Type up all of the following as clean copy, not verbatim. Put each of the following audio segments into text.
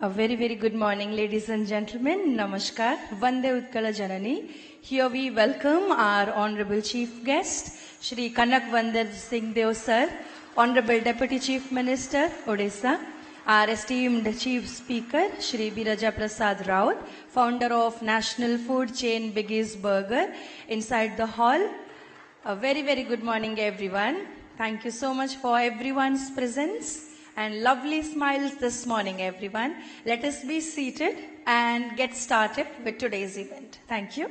A very, very good morning, ladies and gentlemen. Namaskar. Vande Utkala Janani. Here we welcome our Honorable Chief Guest, Shri Kanak Vandar Singh Deo Sir, Honorable Deputy Chief Minister, Odisha, our esteemed Chief Speaker, Shri Biraja Prasad Raut, founder of national food chain Biggie's Burger, inside the hall. A very, very good morning, everyone. Thank you so much for everyone's presence and lovely smiles this morning, everyone. Let us be seated and get started with today's event. Thank you.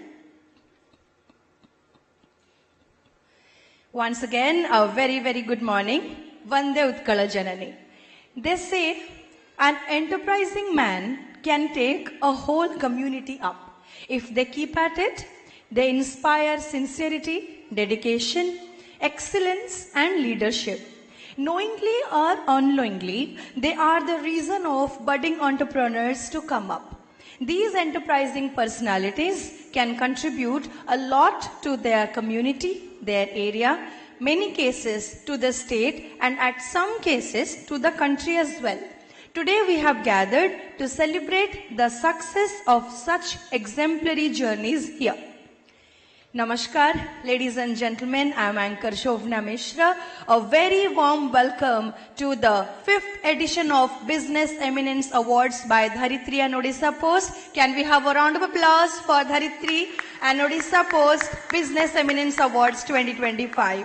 Once again, a very, very good morning. Vande Utkala Janani. They say an enterprising man can take a whole community up. If they keep at it, they inspire sincerity, dedication, excellence, and leadership. Knowingly or unknowingly, they are the reason of budding entrepreneurs to come up. These enterprising personalities can contribute a lot to their community, their area, many cases to the state, and at some cases to the country as well. Today we have gathered to celebrate the success of such exemplary journeys here. Namaskar, ladies and gentlemen, I am Anchor Shobhna Mishra. A very warm welcome to the 5th edition of Business Eminence Awards by Dharitri and Odisha Post. Can we have a round of applause for Dharitri and Odisha Post Business Eminence Awards 2025.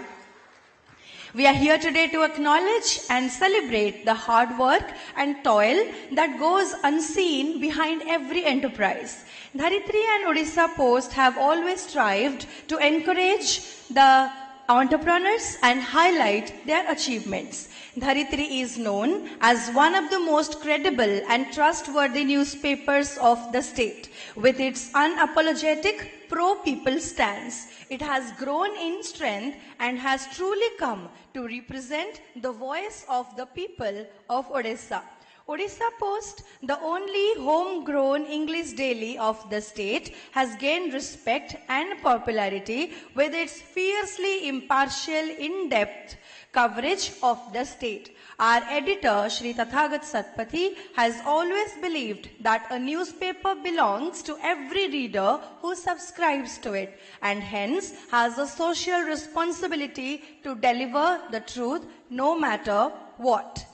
We are here today to acknowledge and celebrate the hard work and toil that goes unseen behind every enterprise. Dharitri and Odisha Post have always strived to encourage the entrepreneurs and highlight their achievements. Dharitri is known as one of the most credible and trustworthy newspapers of the state. With its unapologetic pro-people stance, it has grown in strength and has truly come to represent the voice of the people of Odisha. Odisha Post, the only homegrown English daily of the state, has gained respect and popularity with its fiercely impartial, in-depth coverage of the state. Our editor, Shri Tathagat Satpathy, has always believed that a newspaper belongs to every reader who subscribes to it and hence has a social responsibility to deliver the truth no matter what.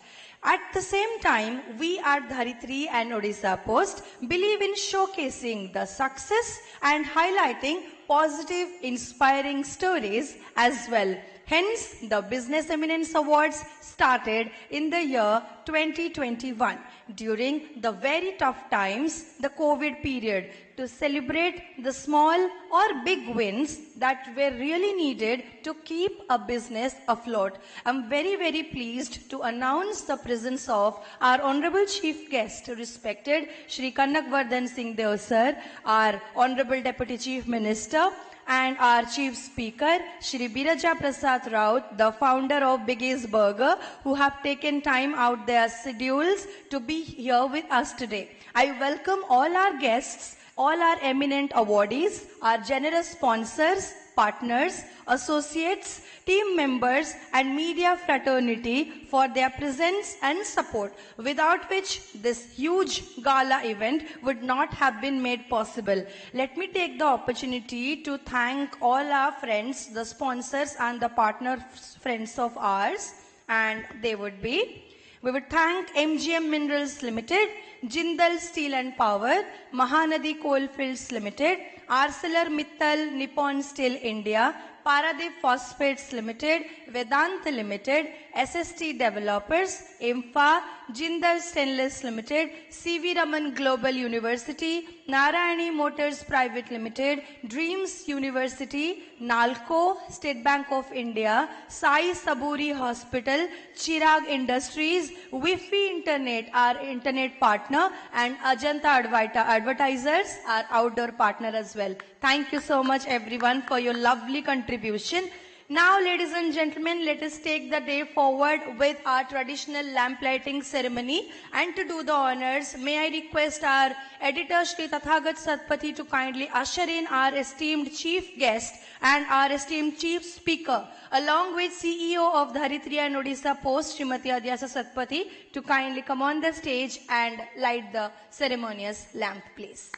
At the same time, we at Dharitri and Odisha Post believe in showcasing the success and highlighting positive, inspiring stories as well. Hence, the Business Eminence Awards started in the year 2021 during the very tough times, the COVID period, to celebrate the small or big wins that were really needed to keep a business afloat. I'm very, very pleased to announce the presence of our Honorable Chief Guest, respected Shri Kanak Vandar Singh Deo Sir, our Honorable Deputy Chief Minister, and our Chief Speaker, Shri Biraja Prasad Raut, the founder of Biggie's Burger, who have taken time out their schedules to be here with us today. I welcome all our guests, all our eminent awardees, our generous sponsors, partners, associates, team members, and media fraternity for their presence and support, without which this huge gala event would not have been made possible. Let me take the opportunity to thank all our friends, the sponsors and the partner friends of ours, and they would be: we would thank MGM Minerals Limited, Jindal Steel and Power, Mahanadi Coalfields Limited, ArcelorMittal Nippon Steel India, Paradeep Phosphates Limited, Vedanta Limited, SST Developers, IMFA, Jindal Stainless Limited, CV Raman Global University, Narayani Motors Private Limited, Dreams University, Nalco, State Bank of India, Sai Saburi Hospital, Chirag Industries, Wi-Fi Internet, our internet partner, and Ajanta Advertisers, our outdoor partner as well. Thank you so much everyone for your lovely contribution. Now, ladies and gentlemen, let us take the day forward with our traditional lamp lighting ceremony. And to do the honors, may I request our editor, Shri Tathagat Satpathy, to kindly usher in our esteemed chief guest and our esteemed chief speaker, along with CEO of Dharitri and Odisha Post, Srimati Adyasha Satpathy, to kindly come on the stage and light the ceremonious lamp, please.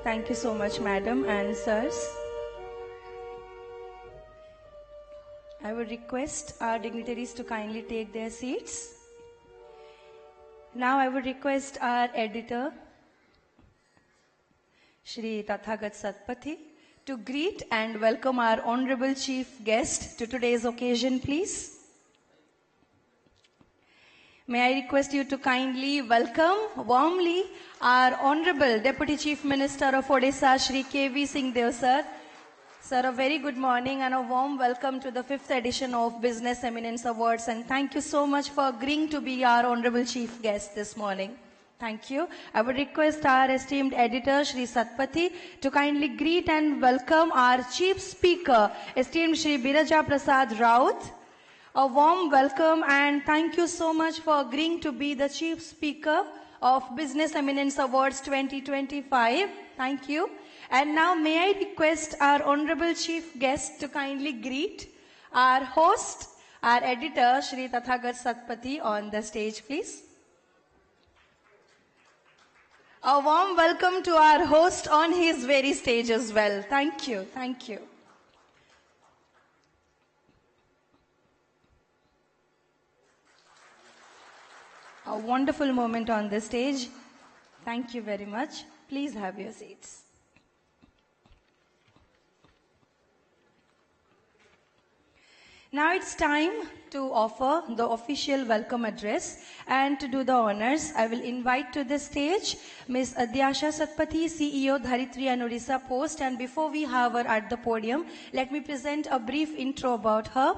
Thank you so much, madam and sirs. I would request our dignitaries to kindly take their seats. Now I would request our editor, Shri Tathagat Satpathy, to greet and welcome our honorable chief guest to today's occasion, please. May I request you to kindly welcome warmly our Honorable Deputy Chief Minister of Odisha, Shri K.V. Singh Dev, sir. Sir, a very good morning and a warm welcome to the 5th edition of Business Eminence Awards, and thank you so much for agreeing to be our Honorable Chief Guest this morning. Thank you. I would request our esteemed editor, Shri Satpathy, to kindly greet and welcome our Chief Speaker, esteemed Shri Biraja Prasad Raut. A warm welcome and thank you so much for agreeing to be the Chief Speaker of Business Eminence Awards 2025. Thank you. And now may I request our Honorable Chief Guest to kindly greet our host, our editor, Shri Tathagat Satpathy, on the stage, please. A warm welcome to our host on his very stage as well. Thank you. Thank you. A wonderful moment on the stage. Thank you very much. Please have your seats. Now it's time to offer the official welcome address, and to do the honors, I will invite to the stage Ms. Adyasha Satpathy, CEO Dharitri and Odisha Post. And before we have her at the podium, let me present a brief intro about her.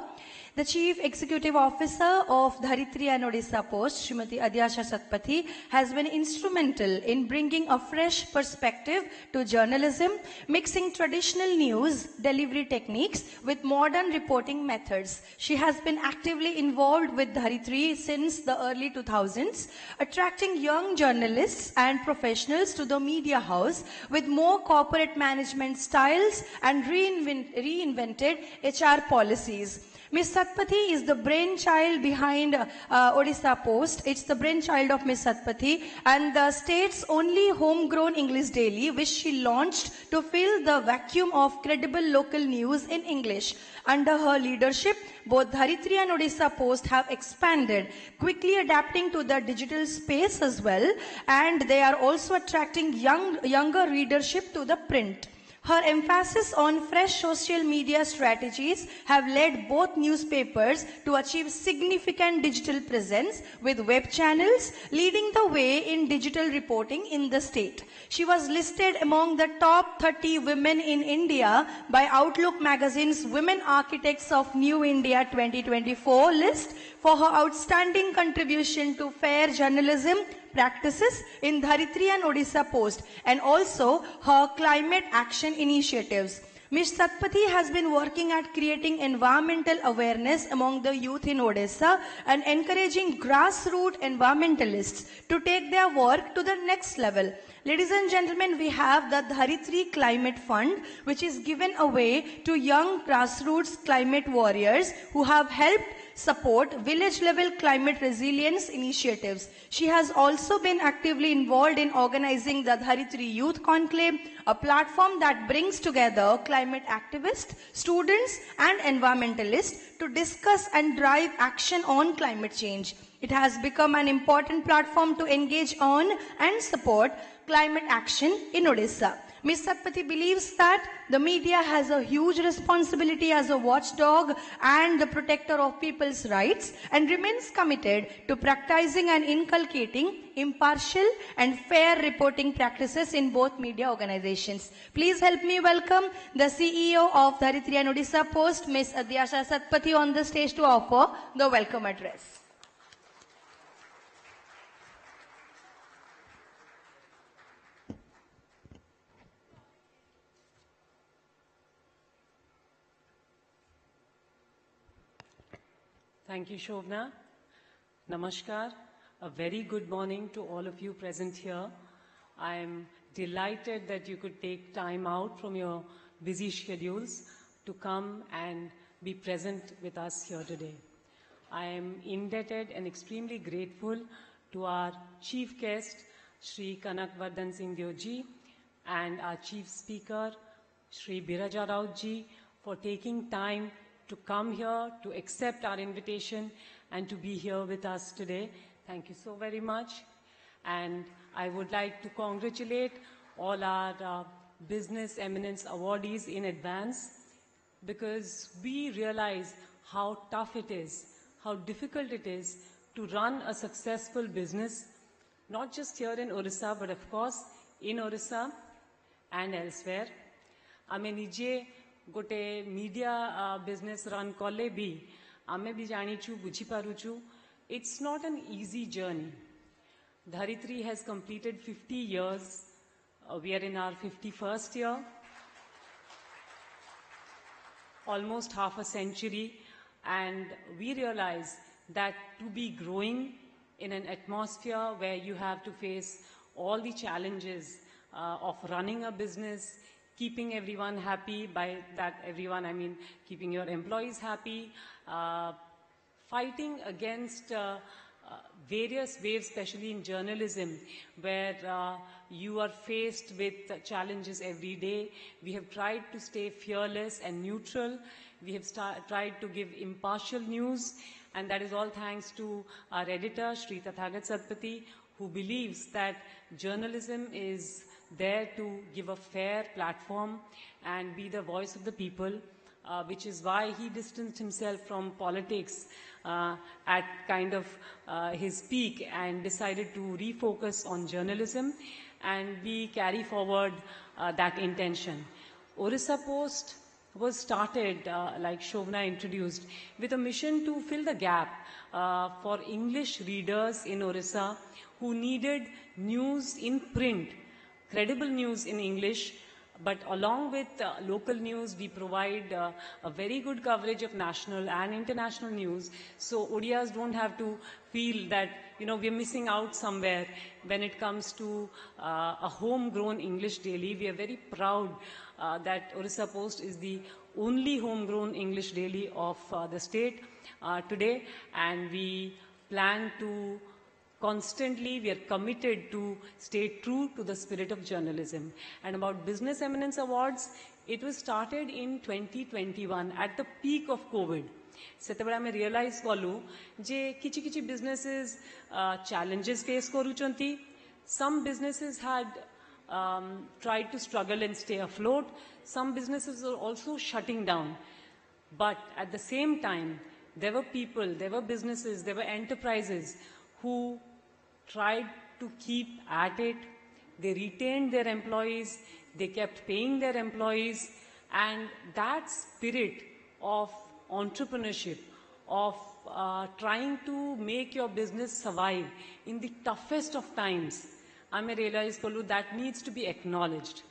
The Chief Executive Officer of Dharitri and Odisha Post, Srimati Adyasha Satpathy, has been instrumental in bringing a fresh perspective to journalism, mixing traditional news delivery techniques with modern reporting methods. She has been actively involved with Dharitri since the early 2000s, attracting young journalists and professionals to the media house with more corporate management styles and reinvented HR policies. Ms. Satpathy is the brainchild behind Odisha Post. It's the brainchild of Ms. Satpathy and the state's only homegrown English daily, which she launched to fill the vacuum of credible local news in English. Under her leadership, both Dharitri and Odisha Post have expanded, quickly adapting to the digital space as well, and they are also attracting younger readership to the print. Her emphasis on fresh social media strategies have led both newspapers to achieve significant digital presence, with web channels leading the way in digital reporting in the state. She was listed among the top 30 women in India by Outlook magazine's Women Architects of New India 2024 list for her outstanding contribution to fair journalism practices in Dharitri and Odisha Post, and also her climate action initiatives. Ms. Satpathy has been working at creating environmental awareness among the youth in Odisha and encouraging grassroots environmentalists to take their work to the next level. Ladies and gentlemen, we have the Dharitri Climate Fund, which is given away to young grassroots climate warriors who have helped support village level climate resilience initiatives. She has also been actively involved in organizing the Dharitri Youth Conclave, a platform that brings together climate activists, students and environmentalists to discuss and drive action on climate change. It has become an important platform to engage on and support climate action in Odisha. Ms. Satpathy believes that the media has a huge responsibility as a watchdog and the protector of people's rights and remains committed to practicing and inculcating impartial and fair reporting practices in both media organizations. Please help me welcome the CEO of Dharitri and Odisha Post, Ms. Adyasha Satpathy, on the stage to offer the welcome address. Thank you, Shobna. Namaskar. A very good morning to all of you present here. I am delighted that you could take time out from your busy schedules to come and be present with us here today. I am indebted and extremely grateful to our chief guest, Shri Kanakvardhan Singh Ji, and our chief speaker, Shri Biraja Rao Ji, for taking time to come here, to accept our invitation, and to be here with us today. Thank you so very much. And I would like to congratulate all our Business Eminence awardees in advance, because we realize how tough it is, how difficult it is to run a successful business, not just here in Odisha, but of course in Odisha and elsewhere. Ame nije gote media business run kole bi ame bi janichu buझी paruchu, it's not an easy journey. Dharitri has completed 50 years. We are in our 51st year, almost half a century, and we realize that to be growing in an atmosphere where you have to face all the challenges of running a business, keeping everyone happy, by that everyone I mean keeping your employees happy, fighting against various waves, especially in journalism, where you are faced with challenges every day. We have tried to stay fearless and neutral. We have tried to give impartial news, and that is all thanks to our editor, Shri Tathagat Satpathy, who believes that journalism is there to give a fair platform and be the voice of the people, which is why he distanced himself from politics at kind of his peak and decided to refocus on journalism, and we carry forward that intention. Odisha Post was started, like Shobna introduced, with a mission to fill the gap for English readers in Odisha who needed news in print, credible news in English, but along with local news, we provide a very good coverage of national and international news, so Odias don't have to feel that, you know, we're missing out somewhere when it comes to a homegrown English daily. We are very proud that Odisha Post is the only homegrown English daily of the state today, and we plan to constantly, we are committed to stay true to the spirit of journalism. And about Business Eminence Awards, it was started in 2021 at the peak of COVID. ସେତେବେଳେ ଆମେ ରିୟଲାଇଜ୍ କଲୁ ଯେ କିଛି କିଛି businesses challenges face କରୁଛନ୍ତି. Some businesses had tried to struggle and stay afloat. Some businesses are also shutting down. But at the same time, there were people, there were businesses, there were enterprises who tried to keep at it. They retained their employees, they kept paying their employees, and that spirit of entrepreneurship, of trying to make your business survive in the toughest of times, I may realize that needs to be acknowledged.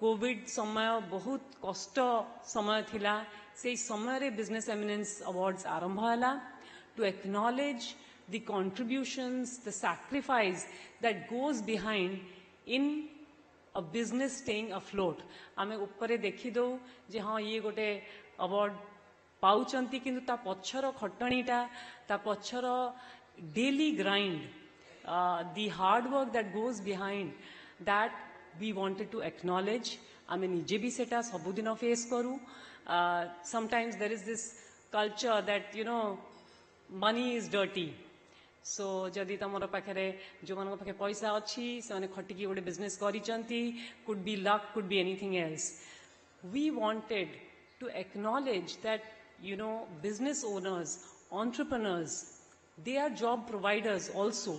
COVID समय बहुत कष्ट समय थिला, से समय रे Business Eminence Awards आरंभ होला to acknowledge the contributions, the sacrifice that goes behind in a business staying afloat. आमे ऊपरे देखी दो जे हाँ ये गोटे award पाउचंती किंतु ता पछर खटणीटा ता पछर daily grind the hard work that goes behind that we wanted to acknowledge. I mean nije bhi seta sabudino face karu. Sometimes there is this culture that money is dirty. So jadi tamara pakhare jo manaka pakhe paisa achi semane khatiki gote business karichanti, could be luck, could be anything else. We wanted to acknowledge that business owners, entrepreneurs, they are job providers also.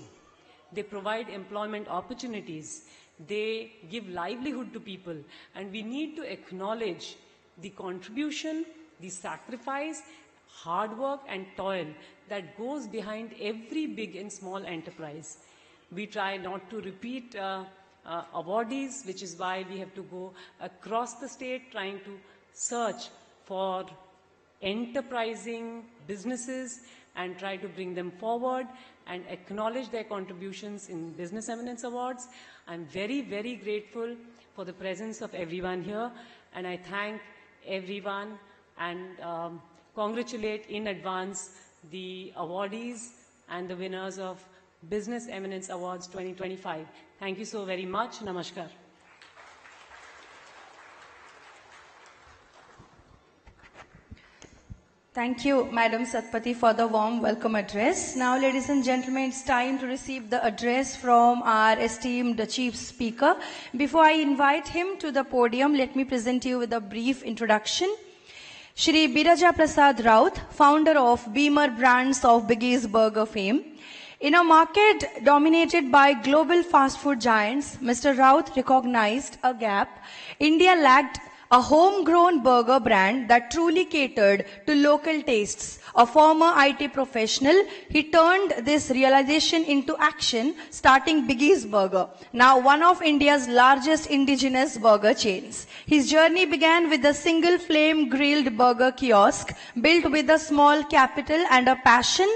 They provide employment opportunities. They give livelihood to people. And we need to acknowledge the contribution, the sacrifice, hard work and toil that goes behind every big and small enterprise. We try not to repeat awardees, which is why we have to go across the state trying to search for enterprising businesses and try to bring them forward and acknowledge their contributions in Business Eminence Awards. I'm very, very grateful for the presence of everyone here, and I thank everyone and congratulate in advance the awardees and the winners of Business Eminence Awards 2025. Thank you so very much. Namaskar. Thank you, Madam Satpathy, for the warm welcome address. Now, ladies and gentlemen, it's time to receive the address from our esteemed Chief Speaker. Before I invite him to the podium, let me present you with a brief introduction. Shri Biraja Prasad Raut, founder of Beamer Brands of Biggie's Burger fame. In a market dominated by global fast food giants, Mr. Raut recognized a gap. India lacked a homegrown burger brand that truly catered to local tastes. A former IT professional, he turned this realization into action, starting Biggie's Burger, now one of India's largest indigenous burger chains. His journey began with a single flame grilled burger kiosk built with a small capital and a passion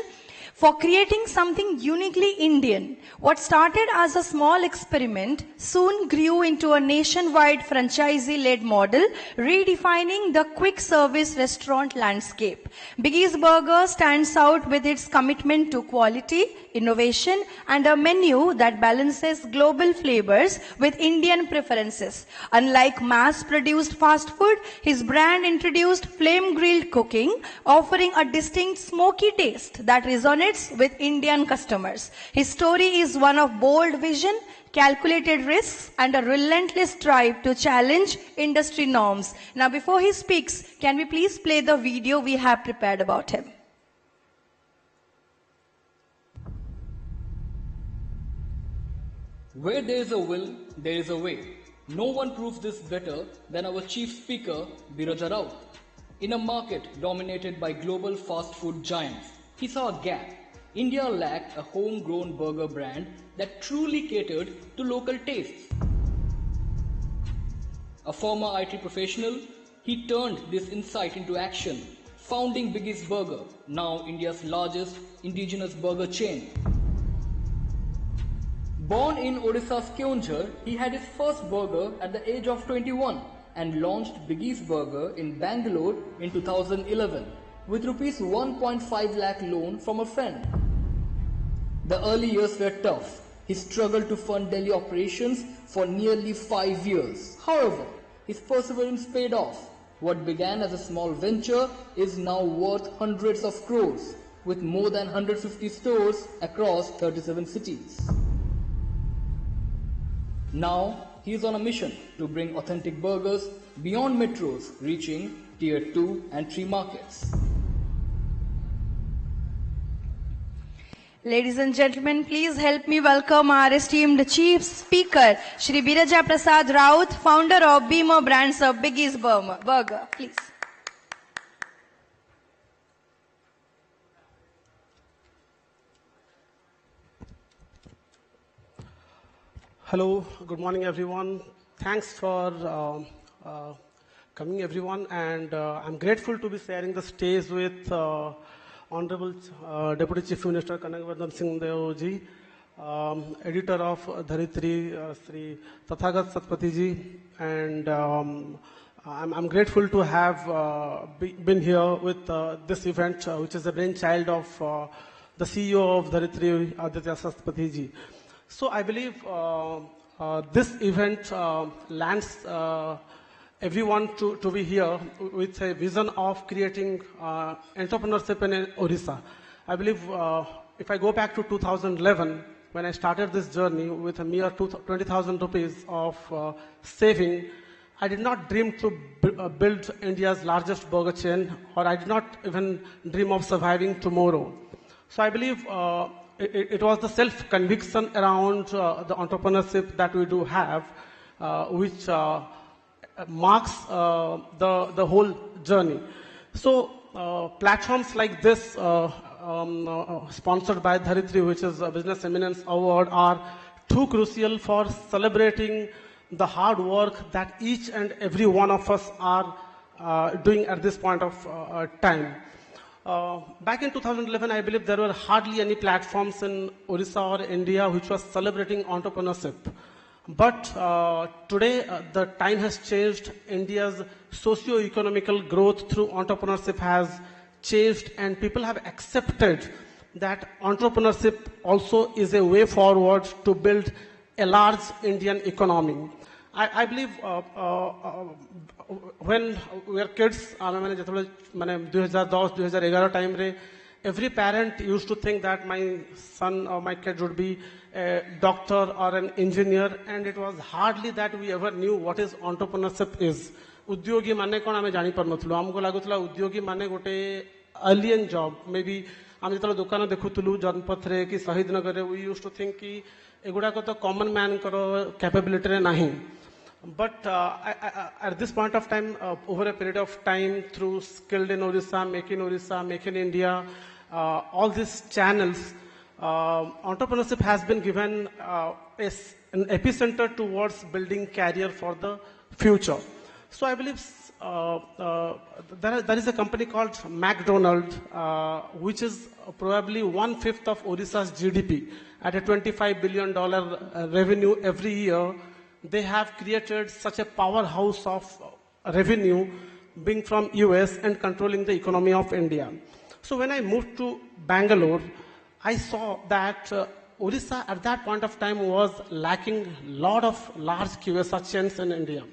for creating something uniquely Indian. What started as a small experiment soon grew into a nationwide franchisee-led model, redefining the quick service restaurant landscape. Biggie's Burger stands out with its commitment to quality, innovation, and a menu that balances global flavors with Indian preferences. Unlike mass-produced fast food, his brand introduced flame-grilled cooking, offering a distinct smoky taste that resonates with Indian customers. His story is one of bold vision, calculated risks, and a relentless drive to challenge industry norms. Now, before he speaks, can we please play the video we have prepared about him? Where there is a will, there is a way. No one proves this better than our chief speaker, Biraja Raut. In a market dominated by global fast food giants, he saw a gap. India lacked a homegrown burger brand that truly catered to local tastes. A former IT professional, he turned this insight into action, founding Biggie's Burger, now India's largest indigenous burger chain. Born in Odisha's Keonjhar, he had his first burger at the age of 21 and launched Biggie's Burger in Bangalore in 2011 with rupees 1.5 lakh loan from a friend. The early years were tough. He struggled to fund Delhi operations for nearly 5 years. However, his perseverance paid off. What began as a small venture is now worth hundreds of crores, with more than 150 stores across 37 cities. Now, he is on a mission to bring authentic burgers beyond metros, reaching Tier 2 and 3 markets. Ladies and gentlemen, please help me welcome our esteemed Chief Speaker, Shri Biraja Prasad Raut, founder of Beamer Brands of Biggie's Burger. Please. Hello, good morning everyone. Thanks for coming everyone, and I'm grateful to be sharing the stage with Honorable Deputy Chief Minister Kanagvardhan Singh Deo ji, Editor of Dharitri Sri Tathagat Satpathy ji, and I'm grateful to have been here with this event, which is the brainchild of the CEO of Dharitri, Aditya Sastpati ji. So I believe this event lands everyone to be here with a vision of creating entrepreneurship in Odisha. I believe if I go back to 2011, when I started this journey with a mere 20,000 rupees of saving, I did not dream to build India's largest burger chain, or I did not even dream of surviving tomorrow. So I believe it was the self-conviction around the entrepreneurship that we do have, which marks the whole journey. So platforms like this, sponsored by Dharitri, which is a Business Eminence Award, are too crucial for celebrating the hard work that each and every one of us are doing at this point of time. Back in 2011, I believe there were hardly any platforms in Odisha or India which was celebrating entrepreneurship. But today, the time has changed. India's socio-economical growth through entrepreneurship has changed, and people have accepted that entrepreneurship also is a way forward to build a large Indian economy. I believe when we were kids, 2010-2011 time, every parent used to think that my son or my kid would be a doctor or an engineer, and it was hardly that we ever knew what is entrepreneurship is. उद्योगी माने कौन आमे जानी पर नथुलो हमको लागुतला उद्योगी माने गोटे alien job. Maybe आमे जतलो दुकान देखुतलु जनपथ रे कि शहीद नगर रे, we used to think कि एगुडा को तो common man करो capability रे नहीं. But at this point of time, over a period of time, through Skilled in Odisha, Make in India, all these channels, entrepreneurship has been given an epicenter towards building career for the future. So I believe there is a company called McDonald's, which is probably 1/5 of Odisha's GDP at a $25 billion revenue every year. They have created such a powerhouse of revenue being from US and controlling the economy of India. So when I moved to Bangalore, I saw that Odisha at that point of time was lacking a lot of large QSR chains in India.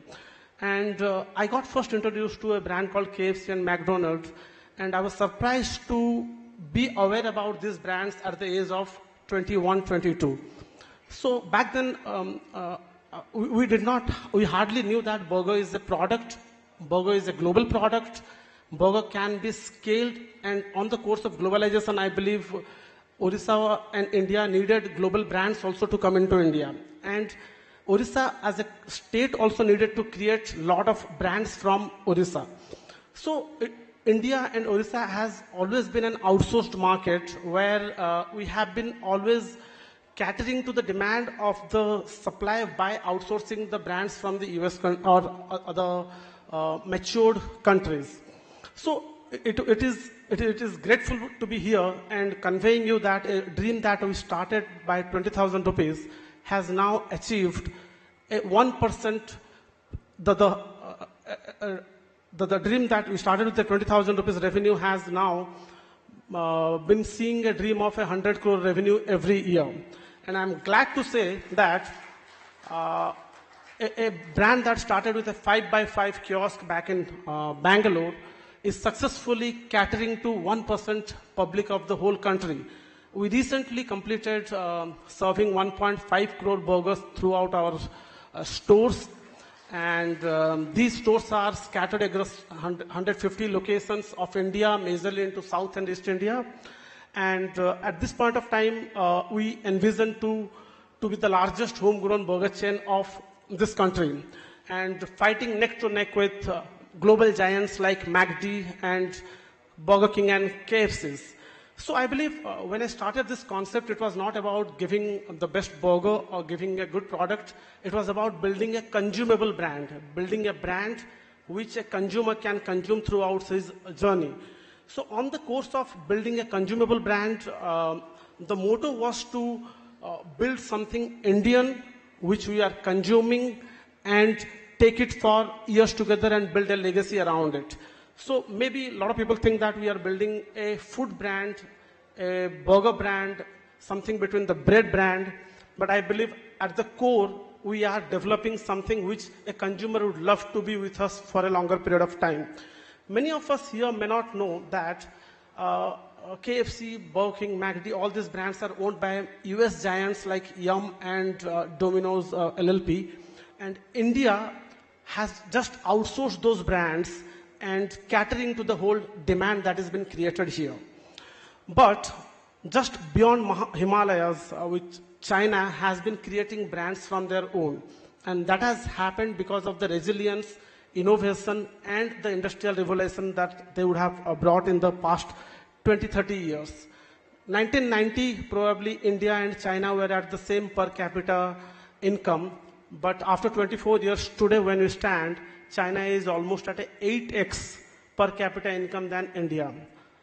And I got first introduced to a brand called KFC and McDonald's, and I was surprised to be aware about these brands at the age of 21, 22. So back then, we hardly knew that burger is a product, burger is a global product, burger can be scaled, and on the course of globalization, I believe Odisha and India needed global brands also to come into India. And Odisha as a state also needed to create a lot of brands from Odisha. So India and Odisha has always been an outsourced market where we have been always catering to the demand of the supply by outsourcing the brands from the US or other matured countries. So it is grateful to be here and conveying you that a dream that we started by 20,000 rupees has now achieved a 1%. The dream that we started with the 20,000 rupees revenue has now been seeing a dream of 100 crore revenue every year. And I'm glad to say that a brand that started with a 5x5 kiosk back in Bangalore is successfully catering to 1% public of the whole country. We recently completed serving 1.5 crore burgers throughout our stores, and these stores are scattered across 150 locations of India, majorly into South and East India. And at this point of time, we envision to be the largest homegrown burger chain of this country, and fighting neck to neck with global giants like McD and Burger King and KFC's. So I believe when I started this concept, it was not about giving the best burger or giving a good product. It was about building a consumable brand, building a brand which a consumer can consume throughout his journey. So on the course of building a consumable brand, the motto was to build something Indian, which we are consuming, and take it for years together and build a legacy around it. So maybe a lot of people think that we are building a food brand, a burger brand, something between the bread brand, but I believe at the core, we are developing something which a consumer would love to be with us for a longer period of time. Many of us here may not know that KFC, Burger King, McD, all these brands are owned by US giants like Yum and Domino's LLP. And India has just outsourced those brands and catering to the whole demand that has been created here. But just beyond Himalayas, which China has been creating brands from their own. And that has happened because of the resilience, innovation, and the industrial revolution that they would have brought in the past 20, 30 years. 1990, probably India and China were at the same per capita income. But after 24 years, today when we stand, China is almost at a 8x per capita income than India.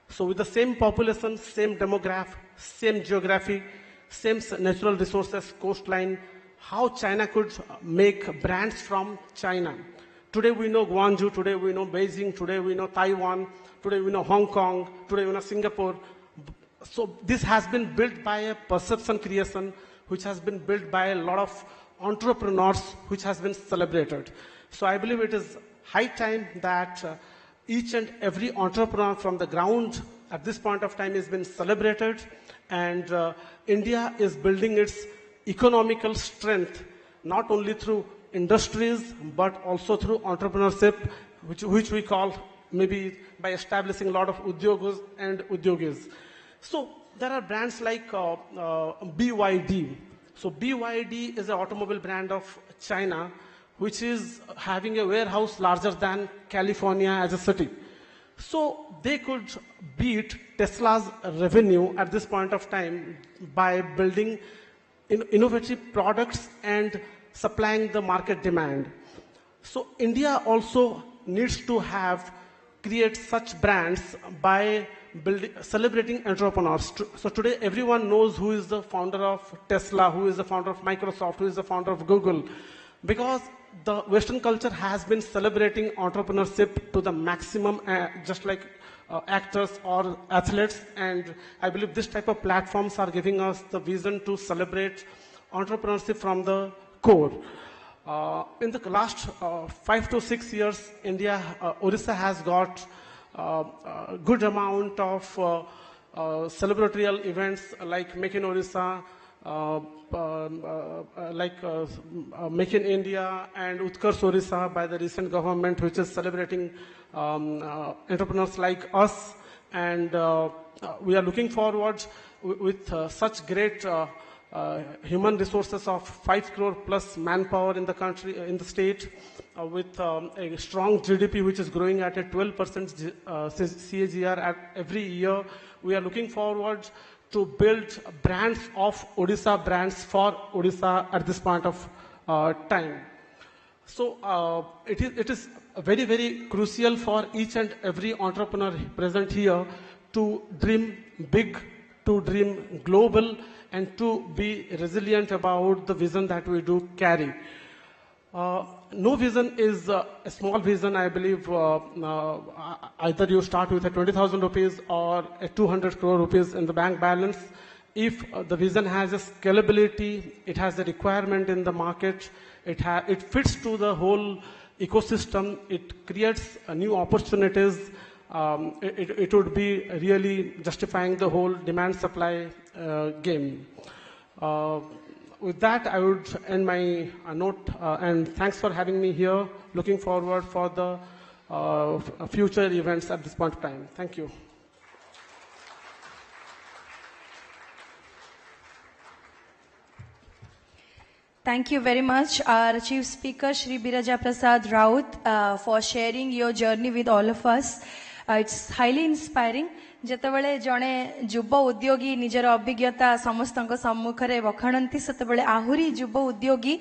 So with the same population, same demographic, same geography, same natural resources, coastline, how China could make brands from China. Today we know Guangzhou, today we know Beijing, today we know Taiwan, today we know Hong Kong, today we know Singapore. So this has been built by a perception creation, which has been built by a lot of entrepreneurs, which has been celebrated. So I believe it is high time that each and every entrepreneur from the ground at this point of time has been celebrated, and India is building its economical strength not only through industries but also through entrepreneurship, which we call maybe by establishing a lot of udyogos and udyogis. So there are brands like BYD. So BYD is an automobile brand of China, which is having a warehouse larger than California as a city. So they could beat Tesla's revenue at this point of time by building innovative products and supplying the market demand. So India also needs to create such brands by celebrating entrepreneurs. So today everyone knows who is the founder of Tesla, who is the founder of Microsoft, who is the founder of Google, because the Western culture has been celebrating entrepreneurship to the maximum, just like actors or athletes, and I believe this type of platforms are giving us the vision to celebrate entrepreneurship from the core. In the last 5 to 6 years, Odisha has got a good amount of celebratory events like Make in Odisha, Make in India, and Utkarsh Odisha by the recent government, which is celebrating entrepreneurs like us. And we are looking forward with such great human resources of 5 crore plus manpower in the country, in the state, with a strong GDP which is growing at a 12% CAGR at every year. We are looking forward to build brands of Odisha, brands for Odisha at this point of time. So it is very, very crucial for each and every entrepreneur present here to dream big, to dream global, and to be resilient about the vision that we do carry. No vision is a small vision, I believe. Either you start with a 20,000 rupees or a 200 crore rupees in the bank balance. If the vision has a scalability, it has a requirement in the market, it fits to the whole ecosystem, it creates new opportunities, it would be really justifying the whole demand-supply game. With that, I would end my note, and thanks for having me here. Looking forward for the future events at this point of time. Thank you. Thank you very much, our Chief Speaker, Shri Biraja Prasad Raut, for sharing your journey with all of us. It's highly inspiring. ଯେତେବେଳେ ଜଣେ ଯୁବ ଉଦ୍ୟୋଗୀ ନିଜର ଅଭିଜ୍ଞତା ସମସ୍ତଙ୍କ ସମ୍ମୁଖରେ ବଖାଣନ୍ତି ସେତେବେଳେ ଆହୁରି ଯୁବ ଉଦ୍ୟୋଗୀ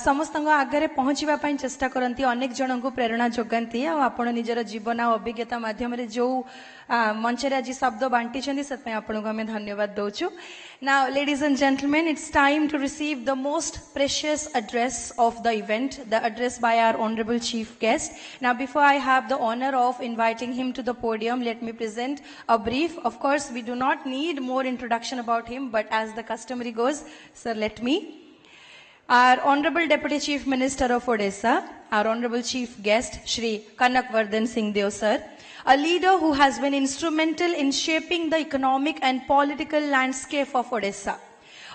ସମସ୍ତଙ୍କ ଆଗରେ ପହଞ୍ଚିବା ପାଇଁ ଚେଷ୍ଟା କରନ୍ତି, ଅନେକ ଜଣଙ୍କୁ ପ୍ରେରଣା ଯୋଗାନ୍ତି। ଆଉ ଆପଣ ନିଜର ଜୀବନ ଆଉ ଅଭିଜ୍ଞତା ମାଧ୍ୟମରେ ଯୋଉ ମଞ୍ଚରେ ଆଜି ଶବ୍ଦ ବାଣ୍ଟିଛନ୍ତି ସେଥିପାଇଁ ଆପଣଙ୍କୁ ଆମେ ଧନ୍ୟବାଦ ଦଉଛୁ। Now, ladies and gentlemen, it's time to receive the most precious address of the event, the address by our honorable chief guest. Now, before I have the honor of inviting him to the podium, let me present a brief. Of course, we do not need more introduction about him, but as the customary goes, sir, let me. Our Honorable Deputy Chief Minister of Odisha, our Honorable Chief Guest, Shri Kanakvardhan Singh Deo, sir. A leader who has been instrumental in shaping the economic and political landscape of Odisha.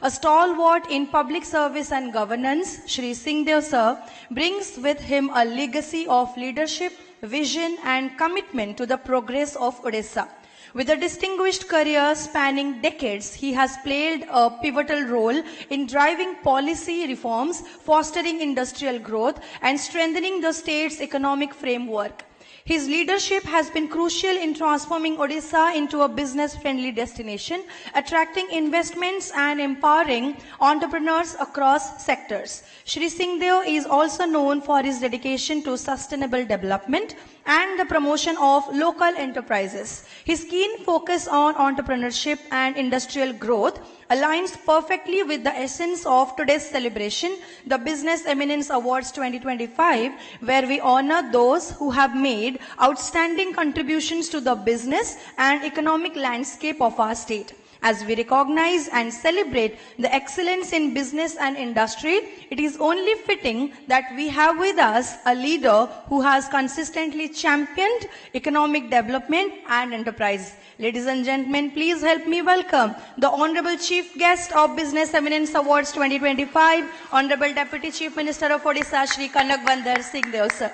A stalwart in public service and governance, Shri Singh Deo sir brings with him a legacy of leadership, vision and commitment to the progress of Odisha. With a distinguished career spanning decades, he has played a pivotal role in driving policy reforms, fostering industrial growth and strengthening the state's economic framework. His leadership has been crucial in transforming Odisha into a business-friendly destination, attracting investments and empowering entrepreneurs across sectors. Shri Singh Deo is also known for his dedication to sustainable development and the promotion of local enterprises. His keen focus on entrepreneurship and industrial growth aligns perfectly with the essence of today's celebration, the Business Eminence Awards 2025, where we honor those who have made outstanding contributions to the business and economic landscape of our state. As we recognize and celebrate the excellence in business and industry, it is only fitting that we have with us a leader who has consistently championed economic development and enterprise. Ladies and gentlemen, please help me welcome the Honorable Chief Guest of Business Eminence Awards 2025, Honorable Deputy Chief Minister of Odisha, Shri Kanakvardhan Singh Deo, sir.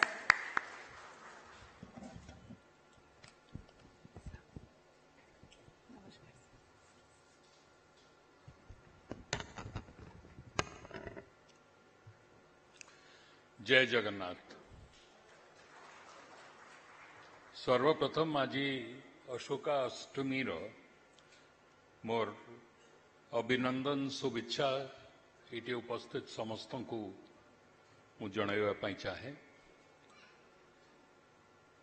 जय जगन्नाथ। सर्वप्रथम आज अशोका अष्टमी मोर अभिनंदन शुभेच्छा ये उपस्थित समस्त को जनवाई चाहे।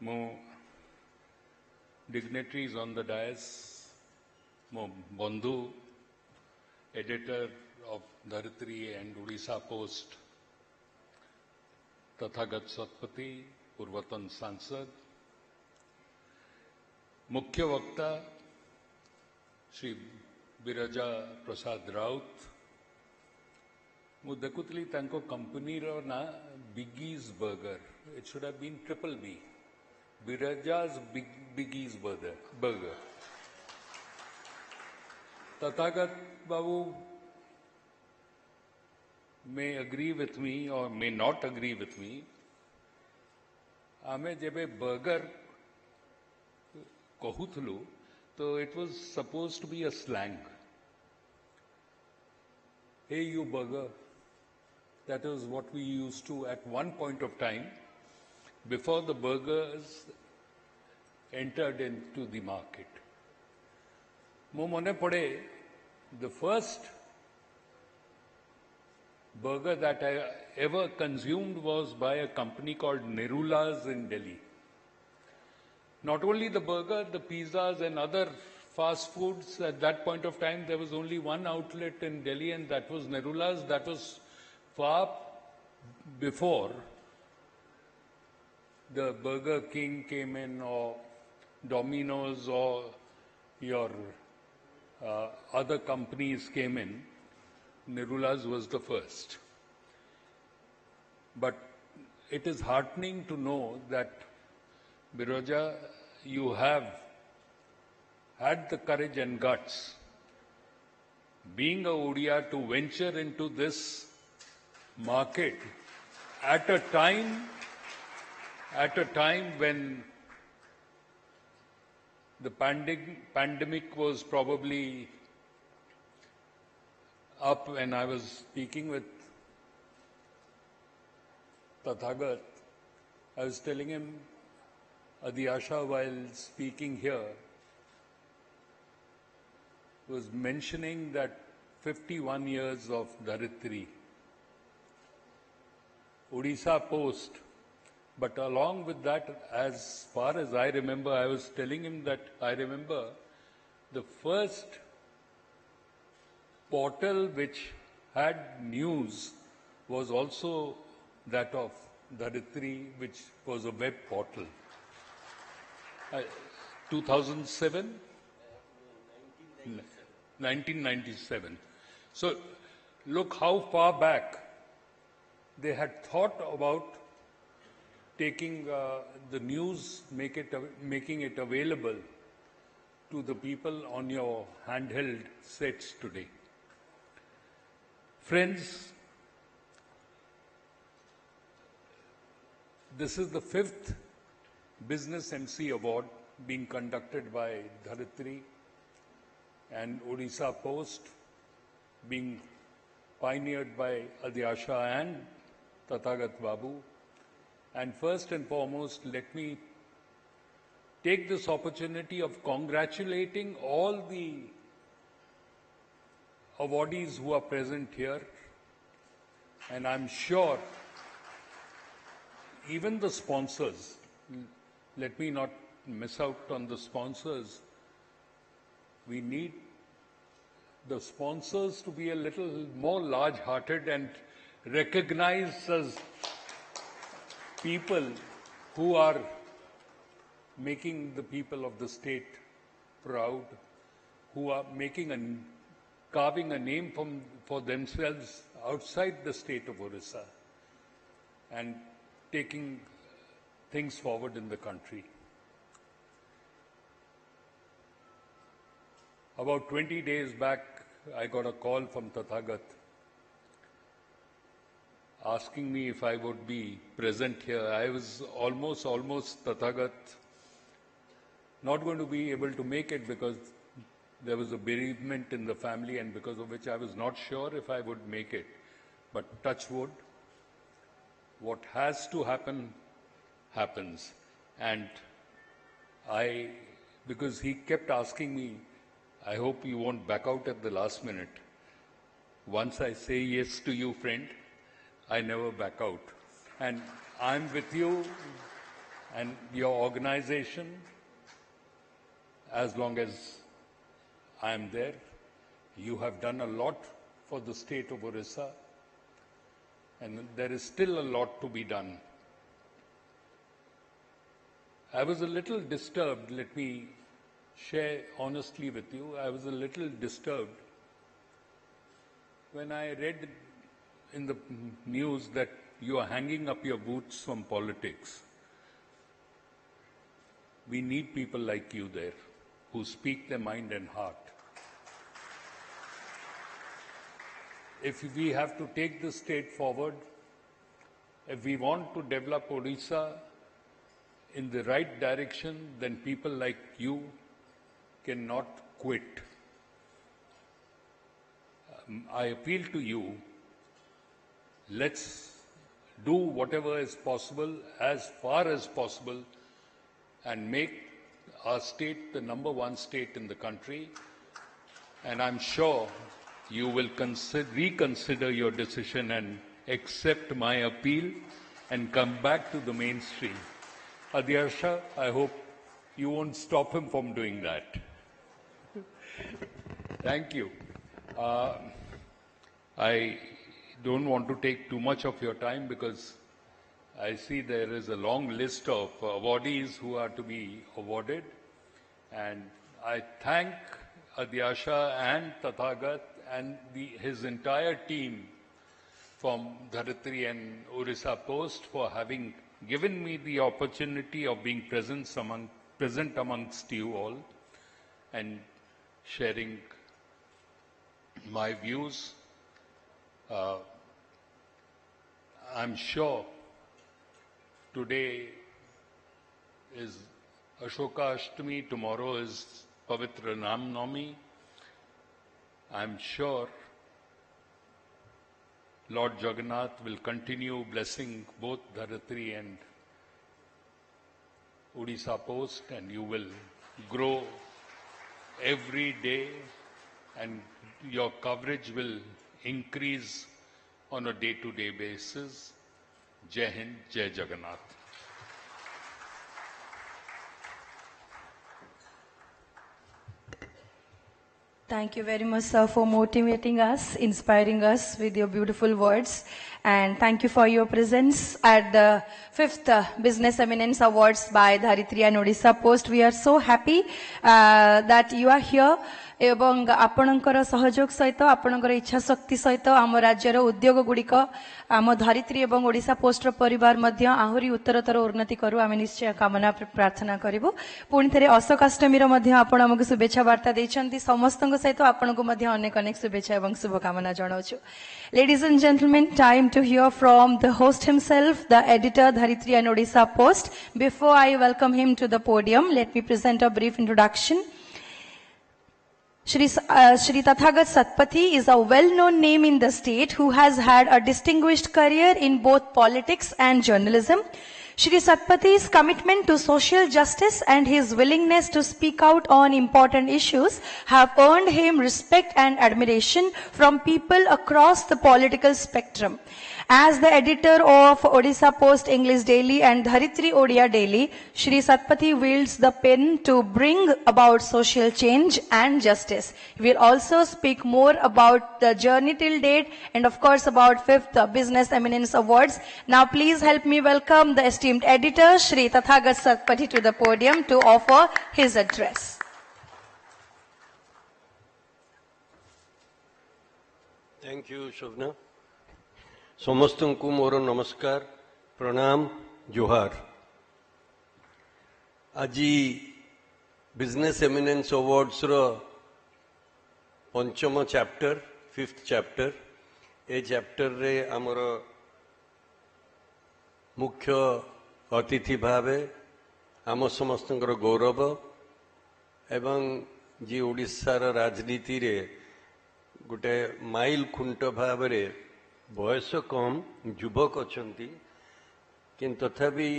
मो डिग्नेटरीज ऑन द डायस, मो बंधु editor of Dharitri and Odisha post Tathagata Satpathy, पूर्वतन सांसद, मुख्य वक्ता श्री बिरजा प्रसाद राउत, मु देखुली कंपनी ना Biggies burger, it should have been triple B, बिरजाज बिगीज बर्गर। तथागत बाबू may agree with me or may not agree with me. आमे जेबे बर्गर कहूथलु तो it was supposed to be a slang. Hey you burger. That is what we used to at one point of time before the burgers entered into the market. Mo mone pade the first burger that I ever consumed was by a company called Nerula's in Delhi. Not only the burger, the pizzas and other fast foods, at that point of time there was only one outlet in Delhi and that was Nerula's. That was far before the Burger King came in or Domino's or your other companies came in. Nerula's was the first. But it is heartening to know that, Biroja, you have had the courage and guts, being a Odia, to venture into this market at a time when the pandemic was probably up. When I was speaking with Tathagat, I was telling him, Adhyasha, while speaking here, was mentioning that 51 years of Dharitri, Odisha Post, but along with that, as far as I remember, I was telling him that I remember the first portal which had news was also that of Dharitri, which was a web portal. 2007? 1997. So look how far back they had thought about taking the news, making it available to the people on your handheld sets today. Friends, this is the 5th Business MC Award being conducted by Dharitri and Odisha Post, being pioneered by Adyasha and Tathagat Babu. And first and foremost, let me take this opportunity of congratulating all the awardees who are present here. And I'm sure even the sponsors, let me not miss out on the sponsors. We need the sponsors to be a little more large-hearted and recognize as people who are making the people of the state proud, who are carving a name for themselves outside the state of Odisha and taking things forward in the country. About 20 days back, I got a call from Tathagat asking me if I would be present here. I was almost Tathagat not going to be able to make it because there was a bereavement in the family, and because of which I was not sure if I would make it. But touch wood, what has to happen, happens. And because he kept asking me, I hope you won't back out at the last minute. Once I say yes to you, friend, I never back out. And I'm with you and your organization as long as I am there. You have done a lot for the state of Odisha, and there is still a lot to be done. I was a little disturbed, let me share honestly with you, I was a little disturbed when I read in the news that you are hanging up your boots from politics. We need people like you there who speak their mind and heart. If we have to take the state forward, if we want to develop Odisha in the right direction, then people like you cannot quit. I appeal to you, let's do whatever is possible, as far as possible, and make our state the #1 state in the country. And I'm sure you will reconsider your decision and accept my appeal and come back to the mainstream. Adyasha, I hope you won't stop him from doing that. Thank you. I don't want to take too much of your time because I see there is a long list of awardees who are to be awarded. And I thank Adyasha and Tathagat and his entire team from Dharitri and Odisha Post for having given me the opportunity of being present amongst you all and sharing my views. I'm sure today is Ashoka Ashtami, tomorrow is Pavitra Ram Navami. I'm sure Lord Jagannath will continue blessing both Dharitri and Odisha Post, and you will grow every day and your coverage will increase on a day-to-day basis. Jai Hind, Jai Jagannath. Thank you very much, sir, for motivating us, inspiring us with your beautiful words. And thank you for your presence at the 5th Business Eminence Awards by Dharitri and Odisha Post. We are so happy that you are here. एवं आपणकर सहयोग सहित आपणकर इच्छा शक्ति सहित आम राज्यर उद्योग गुड़िक आम धरित्री एवं ओडिशा पोस्ट परिवार मध्य आहुरी उत्तरतर उन्नति करू आम निश्चय कामना प्रार्थना करूँ पुणी थे अशोकाष्टमी आपण आमको शुभेच्छा वार्ता देइछंती समस्त सहित आपनको मध्य अनेक अनेक शुभेच्छा एवं शुभकामना जणाउछु Ladies and gentlemen, time to hear from the host himself, the editor Dharitri and Odisha Post. Before I welcome him to the podium, let me present a brief introduction. Shri Tathagat Satpathy is a well-known name in the state who has had a distinguished career in both politics and journalism. Shri Satpathy's commitment to social justice and his willingness to speak out on important issues have earned him respect and admiration from people across the political spectrum. As the editor of Odisha Post English Daily and Dharitri Odia Daily, Shri Satpathy wields the pen to bring about social change and justice. He will also speak more about the journey till date and of course about 5th Business Eminence Awards. Now please help me welcome the esteemed editor Shri Tathagat Satpathy to the podium to offer his address. Thank you, Shobna. समस्तंकु मोर नमस्कार प्रणाम जोहार आज business eminence awards रो पंचम chapter 5th chapter ए chapter रे आमर मुख्य अतिथि भावे आम समस्तंकर गौरव एवं जी ओडिशार राजनीति रे गोटे माइल खुंट भाव रे बयस कम युवक अच्छी किंतु तथापि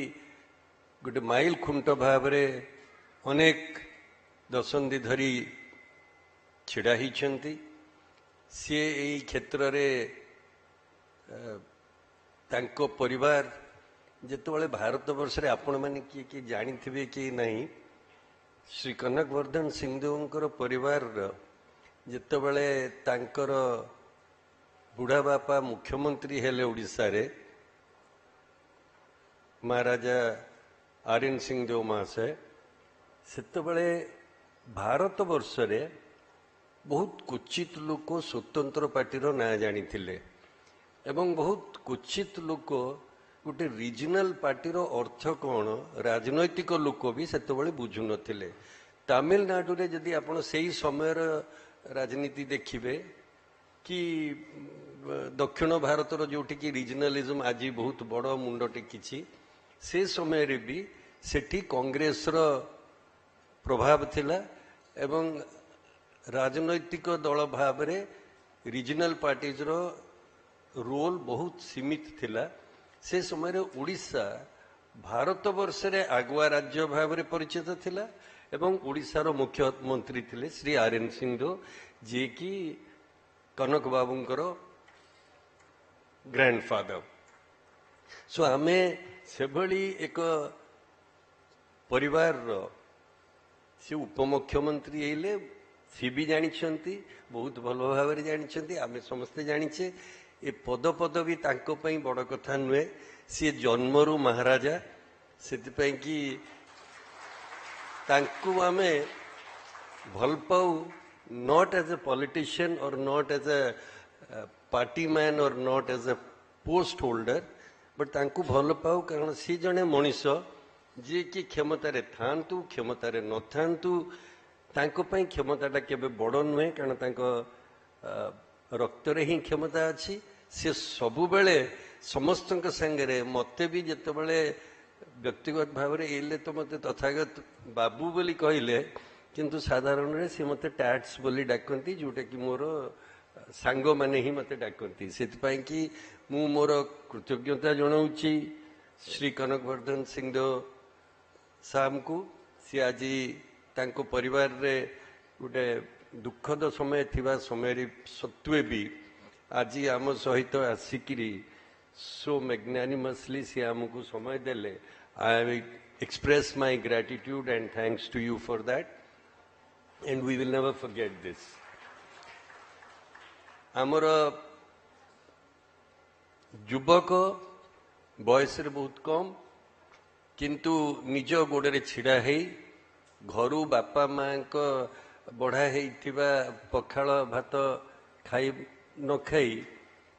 गोटे माइल खुंट भाव अनेक दशंधि धरी छिड़ा होती सी यही क्षेत्र में तांको परिवार जितेबाला भारत वर्ष रे आपण मैंने किए जानी थे कि नहीं श्री कनकवर्धन सिंहदेवंकर परिवार जितेबाला तांकर बुढ़ा बापा मुख्यमंत्री हेले ओडिशा रे महाराजा आर्यन सिंहदेव महाशय सेतबेले भारत वर्ष रे बहुत कुचित लोक स्वतंत्र पार्टीर ना जानी थिले एवं बहुत कुचित लोक गोटे रिजनल पार्टीर अर्थ कौन राजनैतिक लोक भी सेतबेले बुझु नथिले तमिलनाडु रे जदि आपण सेही समय राजनीति देखिबे कि दक्षिण भारतर जोटि कि रिजनलिज्म आज बहुत बड़ मुंड टेकी से समय रे भी सेठी कांग्रेस रो प्रभाव थिला एवं राजनैतिक दल भाव रे रिजनल पार्टीज रो रोल बहुत सीमित थिला से समय रे ओडिशा भारत वर्ष रे आगुआ राज्य भाव रे परिचित थिला एवं ओडिशा रो मुख्यमंत्री थिले श्री आर्यन सिंहदेव जे कि कनक बाबूंकर ग्रैंडफादर सो आमे से भली एक परिवार से उपमुख्यमंत्री हेले सी भी जानी बहुत भल भाव जानी आमे समस्ते जानीचे ए पद पदवी तांको पई बड़ कथा नुहे सी जन्मरू महाराजा से कि तांको आमे भल पाऊ not as a politician or not as a party man or not as a post holder but तांकु भल पाऊ कारण सी जने मनीष जे कि क्षमतारे थांतु क्षमतारे न थांतु तांको पई क्षमताटा केबे बड़ नुहे कारण तांको रक्तरे ही क्षमता अछि से सबु बेले समस्तक संगे मते भी जते बेले व्यक्तिगत भाव रे एले तो मते तथागत बाबू बोली कहिले किंतु साधारण रे से मते टैट्स बोली डाकती जोटा कि मोर सांग माने ही मते डाकती से कि मु मोर कृतज्ञता जनाऊँगी श्री कनकवर्धन सिंहदेव साहब को सी आज तांको परिवार रे गोटे दुखद समय थिबा समय सत्वे भी आज आम सहित आसिकी सो मैग्नानिमसली सी आमको समय देले आई express my gratitude and thanks to you for that, and we will never forget this. Amara युवक बयस बहुत कम किंतु निज गोड़े छिड़ा है घर बापा माँ बढ़ा पखाल भात खाई न खाई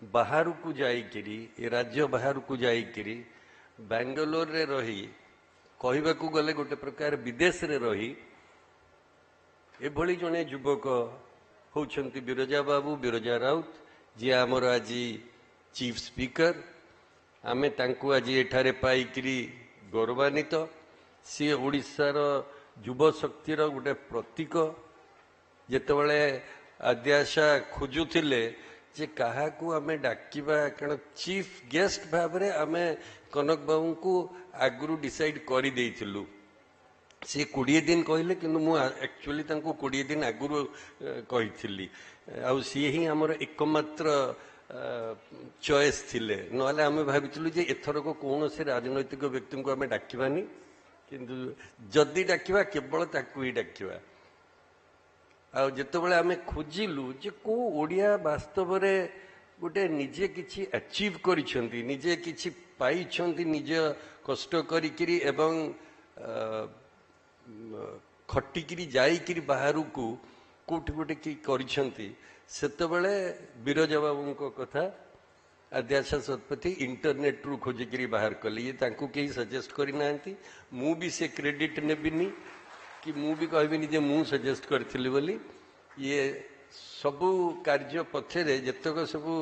बाहर को जाइकिरी राज्य बाहर को जाइकिरी बेंगलोर रे रही कहवाकू गले गोटे प्रकार विदेश रे रही एभली जने युवक होउछंती बिरजा बाबू बिरजा राउत जी आमर आज चीफ स्पीकर आमे तांकू आज एठारे पाइकिरी गौरवान्वित सी ओडिशार युव शक्तिर गोटे प्रतीक जेतेबेले आद्याशा खोजुथिले जे काहाकू आमे डाकिबा कारण चीफ गेस्ट भाबरे आमे कनक बाबू को आगुरु डिसाइड करि देइथिलु से 20 दिन कहले किंतु मु एक्चुअली तांको 20 दिन आगुरु कहिथिली आ सी ही हमर एकमात्र चॉइस थिले नले आमे भाबिथिलु जे एथर को कोन से राजनैतिक व्यक्ति को आमे डाकिबानी किंतु जदी डाकिबा केवल ताकू ही डाकिबा आ जेतेबेले आमे खोजिलु जे को ओडिया वास्तव रे गोटे निजे किछि अचीव करिसेंती निजे किछि पाइछंती निज कष्ट करिकिरी एवं खटिकिरी जाइकिरी बाहर को कोठी गोटे कि करिसेंती सेतेबेले बिरजा बाबू कथा आद्याशा शतपथी इंटरनेट रु खोजिकिरी बाहर कली ये तांकू केही सजेस्ट करि नांती मु भी से क्रेडिट नेबिनी कि मु भी कहबिनी जे मु सजेस्ट करथिली बोली ये सबु कार्य पथरे जतक सबु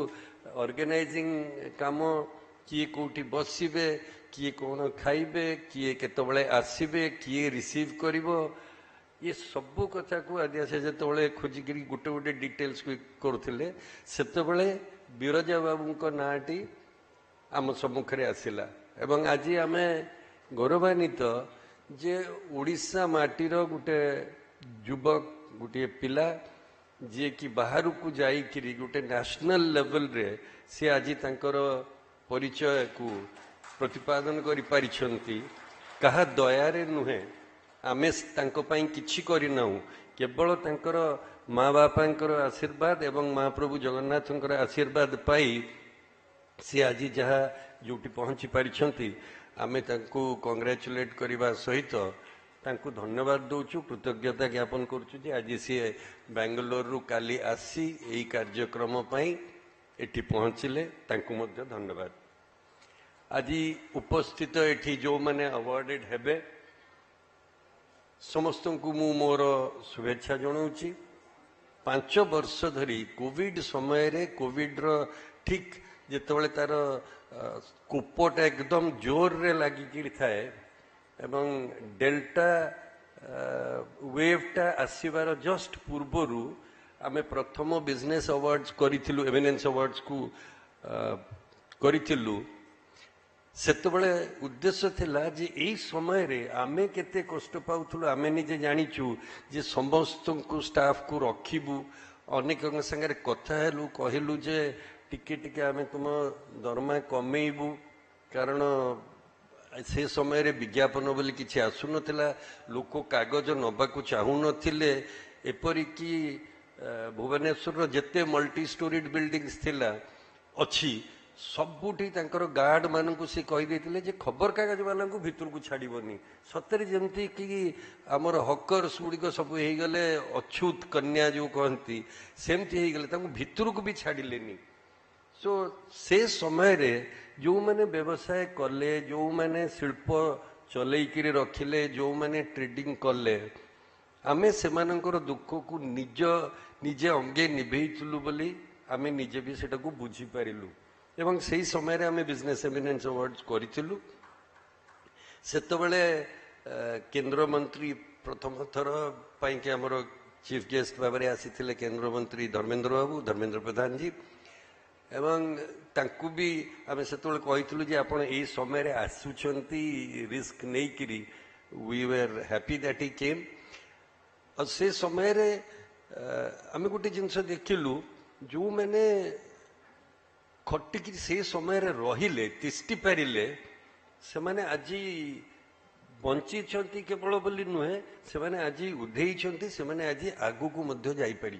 ऑर्गेनाइजिंग काम किए कोठी बसिबे किए कोन खाइबे किए केतबेले आसीबे किए रिसीव करिवो ये सबु कथा को आद्याशा जतबेले खोजिकिरी गोटे गोटे डिटेल्स करथिले सेतबेले बिरजा बाबू को नाटी आम सम्मुखरे आसिला एवं आज आमे गौरवान्वित जे ओडिशा माटीर गोटे युवक गोटे पिला जे कि बाहर को जाइकिरी गोटे नेशनल लेवल रे से आज तांकर परिचय को प्रतिपादन करि पारिछंती कहा दयारे नुहे आमे तांको पई किछि करिनाउ केवल तांकर माँ बापांकर आशीर्वाद एवं महाप्रभु जगन्नाथंकर आशीर्वाद पाई सी आज जहाँ जोटी पहुंची पारिछंती आमे तांको कांग्रेचुलेट करबा सहित तांको धन्यवाद दउछु कृतज्ञता ज्ञापन करछु जे आज सी बेंगलोर रु काली आसी एई कार्यक्रम पई एठी पहुंचले तांको मध्य धन्यवाद आज उपस्थित एठी जो माने अवार्डेड हेबे समस्त को मु मोर शुभेच्छा जणाउछि 5 वर्ष धरी कोविड समय रे कोविड रो ठीक जेतेबेले तार कोपट एकदम जोर रे लागिकी थाए एवं डेल्टा वेवटा आसीबार जस्ट पूर्वरु आमे प्रथम बिजनेस अवार्ड्स करिथिलु एमिनेंस अवार्ड्स को करिथिलु सेतबेले उद्देश्य थिला जे एई समय रे आमे केते कष्ट पाउथुलु आमे निजे जानिचु जे समस्त को स्टाफ को रखिबु अनेक संगे कथा हेलु कहिलु जे टिके टिके आमे तुम दरमा कमेइबु कारण से समय रे विज्ञापन बोली किछि आसु नथिला लोक कागज नबाकू चाहू नथिले एपरि कि भुवनेश्वर जेते मल्टी स्टोरीड बिल्डिंग्स थिला अछि सबुठी तांकर गार्ड मानकु से कहि देथिले जे खबर कागज वालांकु भितर को छाड़ीबनी सतरे जेमती कि हमर हकर्स गुडी को सब हेई गले अछूत कन्या जो कहंती सेमती हेई गले तांकु भितर को भी छाड़िलेनी सो से समय रे जो माने व्यवसाय कले जो माने शिल्प चलैकिरी रखिले जो माने ट्रेडिंग कले आमे सेमानकर दुख को निजे अंगे निभेइतलु बोली आमे निजे भी सेटा को बुझी पारिलु एवं सही समय रे आमे बिजनेस एमिनेंस अवार्ड्स करिथिलु सेतबेले केंद्र मंत्री प्रथम थर पई के हमर चीफ गेस्ट भाबरे आसीथिले केंद्र मंत्री धर्मेंद्र बाबू धर्मेंद्र प्रधान जी एवं तांकु भी आमे सेतबेले कहिथिलु जे आपण एई समय रे आसुचंती रिस्क नै करी we were happy that he came और से समय रे आम गोटे जिनस देखिलु जो मैंने खटिकी से समय रहिले तिष्टि पारिले से माने आज बंची केवल बोली नुहे से माने आज उधेई से माने आज आगु को मध्य जाई पारी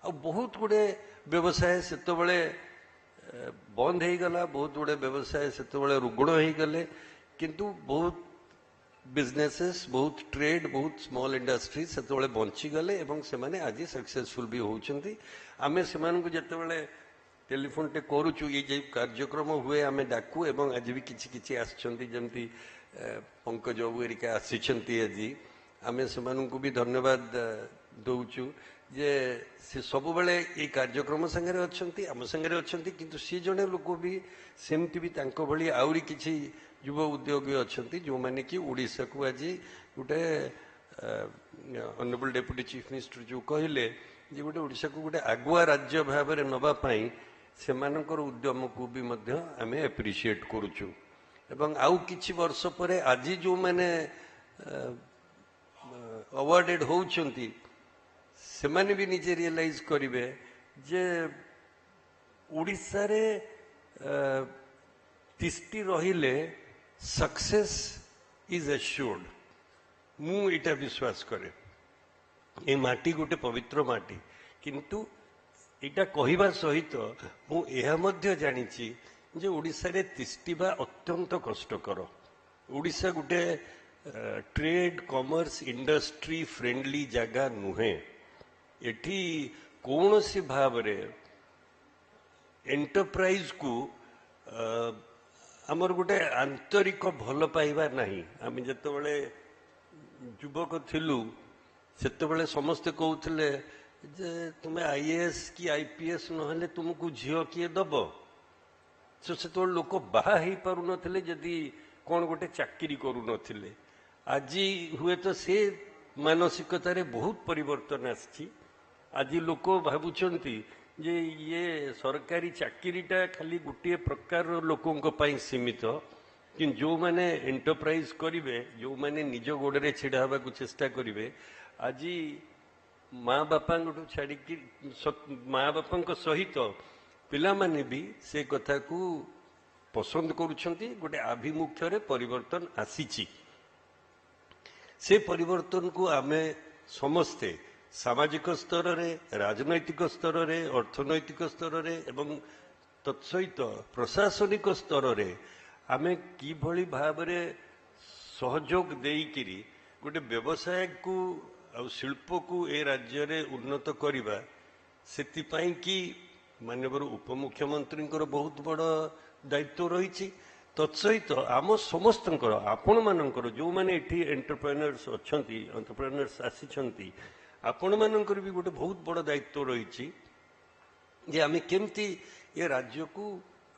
आ बहुत गुड़े व्यवसाय से बंद हो गला बहुत गुड़े व्यवसाय से रुग्ण हो गले किंतु बहुत बिजनेसेस बहुत ट्रेड बहुत स्मॉल इंडस्ट्री से बंची गले एवं से माने आज सक्सेसफुल भी होउछंती आमे से मानन को जते टेलीफोन टे करूचु ये जे कार्यक्रम हुए आमे डाकू एवं आज भी किछि किछि आछंती जेमती पंकज बाबू एरिका आछंती आज आमे से मानन को भी धन्यवाद दउचु जे से सब बेले ये कार्यक्रम संगे अच्छी आम संगे अच्छी किंतु सी जड़े लोक भी सेमती भी तांको भली आउरी किछि युवा उद्योगी अच्छा जो मैंने कि ओडिशा को आज गोटे ऑनरेबल डेप्यूटी चीफ मिनिस्टर जो कहले जे गोटे ओडिशा को गोटे आगुआ राज्य भाव में नवापाई से उद्यम को भी आम एप्रिशिएट करुचु एवं आउ किछि वर्ष पर आज जो मैंने अवार्डेड होउछंती से माने भी निजे रियलाइज करिवे जे ओडिशा रे तिष्टि रहिले सक्सेस इज एश्योर्ड मु इटा विश्वास करे ए माटी गोटे पवित्र माटी किंतु इटा कहिबा सहित मु एहा मध्य जानिछि जे ओडिशा रे तिष्टिबा अत्यंत कष्टकर ओडिशा गोटे ट्रेड कॉमर्स इंडस्ट्री फ्रेंडली जगह नुहे एठी कौन सी भाव रे एंटरप्राइज को आमर गोटे आंतरिक भल पाइबा नहीं आम जिते युवक थिलु सेते समस्ते कहते जे तुम्हें आईएएस कि आईपीएस नहले तुमको झील किए दब से लोक बाहा हो पार नथिले जदि कौन गोटे चाकरी करू नथिले आज हुए तो से मानसिकता रे बहुत परिवर्तन आछि आज लोक भावुचंती जे ये सरकारी चाकरीटा खाली गोटे प्रकार लोकों पाई सीमित कि जो माने एंटरप्राइज करिवे जो माने निज गोड़े छिड़ा हवा को चेष्टा करिवे आज माँ बापा छाड़ी माँ बापा सहित पिला माने भी से कथा को पसंद करुछंती गोटे आभिमुख्य रे परिवर्तन आसीची से परिवर्तन को आमे समस्ते सामाजिक स्तर रे राजनैतिक स्तर रे अर्थनैतिक स्तर रे एवं तत्सहित प्रशासनिक स्तर रे आमे की भली भाव रे सहयोग देइकिरी गोटे व्यवसाय को आ शिल्प को ए राज्य रे उन्नत करिबा सेति पई कि माननीय उपमुख्यमंत्री बहुत बड़ दायित्व रही तत्सहित आम समस्त आपण मानकर जो मैंने एठी एंटरप्रेन्योर्स अच्छी एंटरप्रेन्योर्स आसी आपण मानकर भी गोटे बहुत बड़ दायित्व रही जे आम केमती ये राज्य को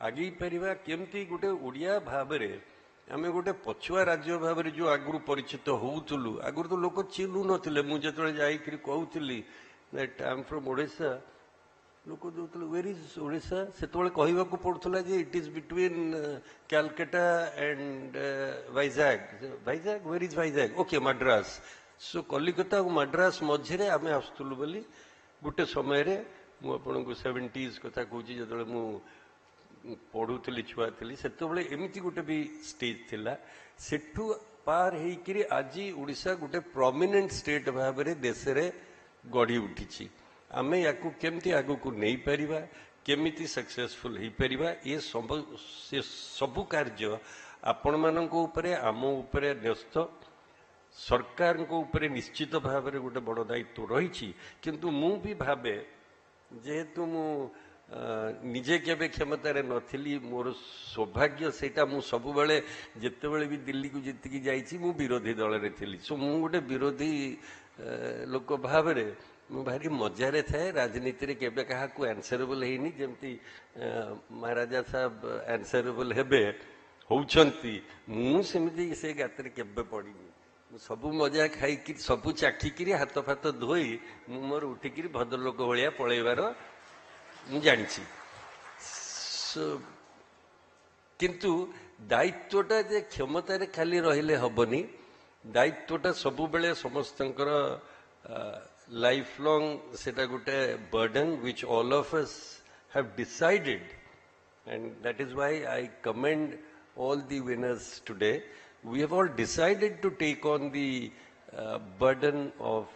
आगे पारिबा केमती गोटे ओडिया भाव में आम गोटे पछुआ राज्य भाव में जो आगु परिचित होउतलु आगु तो लोक चिन्हु नथिले मु जेतले जाईकरी कहउतली that I am from Odisha लोक जो वेर इज ओडिशा से कहवा पड़ूला जे it is between Calcutta and Vizag Vizag where is Vizag okay Madras so Kolkata और मद्रास मझे आम आसुलु बोली गोटे समय मुझे 70s कथा कहूँ जो मु पढ़ुली छुआ थी से एमती गोटे भी स्टेज थिला सेठू पार होकर आज ओडिशा गोटे प्रोमिनेंट स्टेट भाव में देश में गढ़ी उठी आमे याकू केमती आगु को नहीं पारिबा केमिति सक्सेसफुल हो पारिबा ये सबु कार्य आपण मानक उपरे आम उपरे न्यस्त सरकार को उपरे निश्चित भाव में गोटे बड़ दायित्व रही किंतु मु भी भावे जेहेतु मु निजे केबे क्षमतार नथिली मोर सौभाग्य सेटा मु सबु बेले जेतेबेले भी दिल्ली को जीतिकी जाइछि मु विरोधी दल रे थिली सो मु गोटे विरोधी लोक भाव में मु भारी मजारे थाए राजनीति रे केबे कहा को आंसरेबल हेनी जेमती महाराजा साहब आंसरेबल हेबे होउछंती मु सेमिति से गातरे केबे पड़ीनी सबु मजा खाई सबु चाखिकी हाथ फात धोई मु मोर उठिकी भद्रलोक भाया पलैबार मु जानी किंतु दायित्वटा जे क्षमतार खाली रहिले हबनी दायित्वटा सबु बेले समस्तंकर lifelong seta gote burden which all of us have decided, and that is why I commend all the winners today. We have all decided to take on the burden of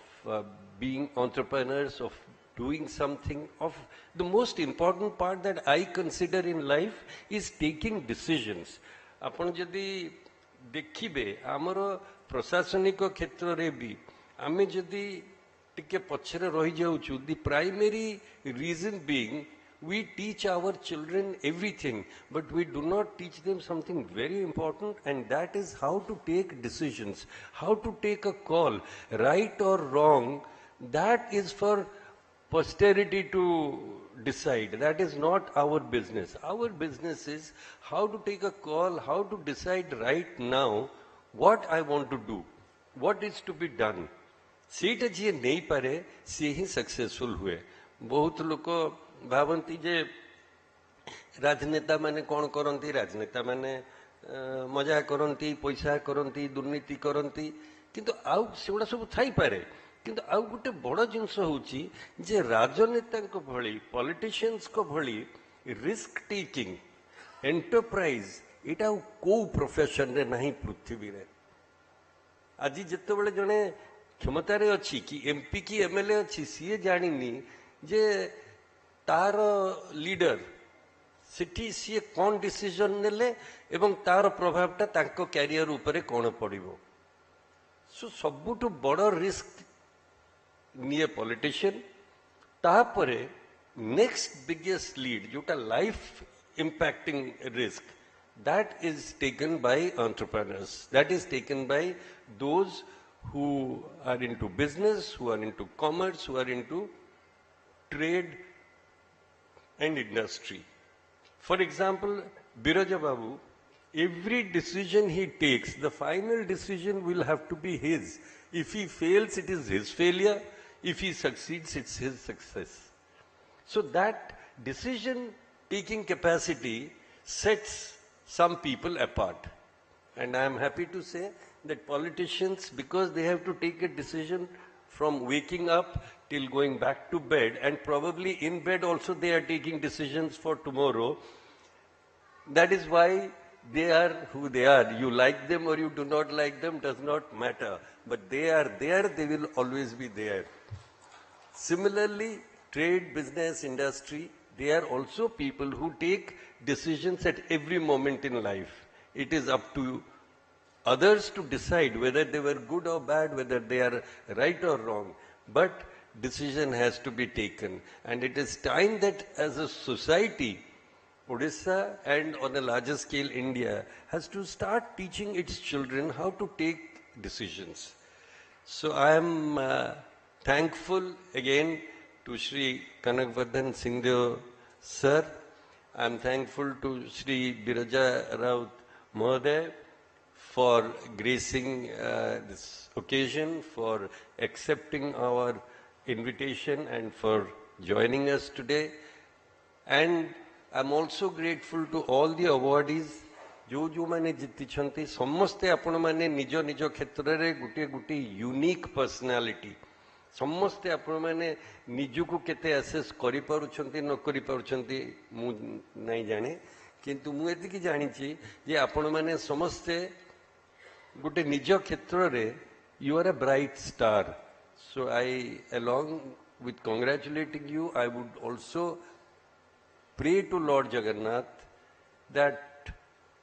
being entrepreneurs, of doing something. Of the most important part that I consider in life is taking decisions. आपण जदि देखिबे आमर प्रशासनिक क्षेत्र रे भी आमे जदि टिके पछरे रही जाउछु, the primary reason being we teach our children everything, but we do not teach them something very important, and that is how to take decisions, how to take a call, right or wrong. That is for posterity to decide. That is not our business. Our business is how to take a call, how to decide right now what I want to do, what is to be done. सीटा जी नहीं पारे सी ही successful हुए. बहुत लोक भावती जे राजनेता माने कौन करती, राजनेता माने मजा करती, पैसा करती, दुर्नीति करती, किंतु आउ सेगुड़ा सब थाई पारे. किंतु आउ गोटे बड़ जिनस होची जे राजनेता भली, पॉलिटिशियंस को भली रिस्क टेकिंग, एंटरप्राइज एटा को प्रोफेशन रे नहीं पृथ्वी रे. आज जितेबाला जड़े क्षमतार अच्छी कि एमपी की एमएलए अच्छी, सी जानी जे तार लीडर सिटी सी कौन डिसीजन नेले एवं तार प्रभावटा तांको कैरियर उपरे कौन पड़िबो. सो सबुठु बड़ रिस्क निये पॉलिटिशियन. तापरे नेक्स्ट बिगेस्ट लीड जोटा life impacting risk, that is taken by entrepreneurs, that is taken by those who are into business, who are into commerce, who are into trade and industry. For example, Biraja Babu, every decision he takes, the final decision will have to be his. If he fails, it is his failure. If he succeeds, it's his success. So that decision taking capacity sets some people apart. And I am happy to say that politicians, because they have to take a decision from waking up till going back to bed, and probably in bed also they are taking decisions for tomorrow. That is why they are who they are. You like them or you do not like them does not matter. But they are there, they will always be there. Similarly, trade, business, industry, they are also people who take decisions at every moment in life. It is up to others to decide whether they were good or bad, whether they are right or wrong. But decision has to be taken. And it is time that as a society, Odisha and on a larger scale India has to start teaching its children how to take decisions. So I am thankful again to Shri Kanakvardhan Singhdeo sir. I am thankful to Shri Biraja Raut Mohoday for gracing this occasion, for accepting our invitation and for joining us today. And I am also grateful to all the awardees. जो माने जितिछंती समस्ते आपण माने निज निज क्षेत्र रे गुटे गुटे unique personality, समस्ते आपण माने निजको केते असेस करि पारुछंती न करि पारुछंती मु नै जाने, किंतु मु एतिकी जानिछि जे आपण माने समस्ते गुटे निज क्षेत्र रे you are a bright star. So I, along with congratulating you, I would also pray to Lord Jagannath that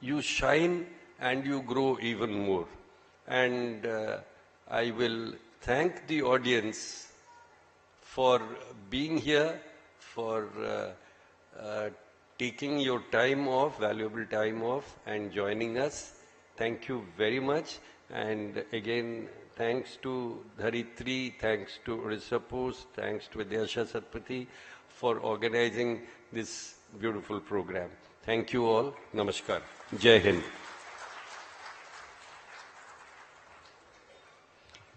you shine and you grow even more. And I will thank the audience for being here, for taking your time off, valuable time off, and joining us. Thank you very much. And again, thanks to Dharitri, thanks to Odisha Post, thanks to Vidyasha Satpathy for organizing this beautiful program. Thank you all. Namaskar. Jai Hind.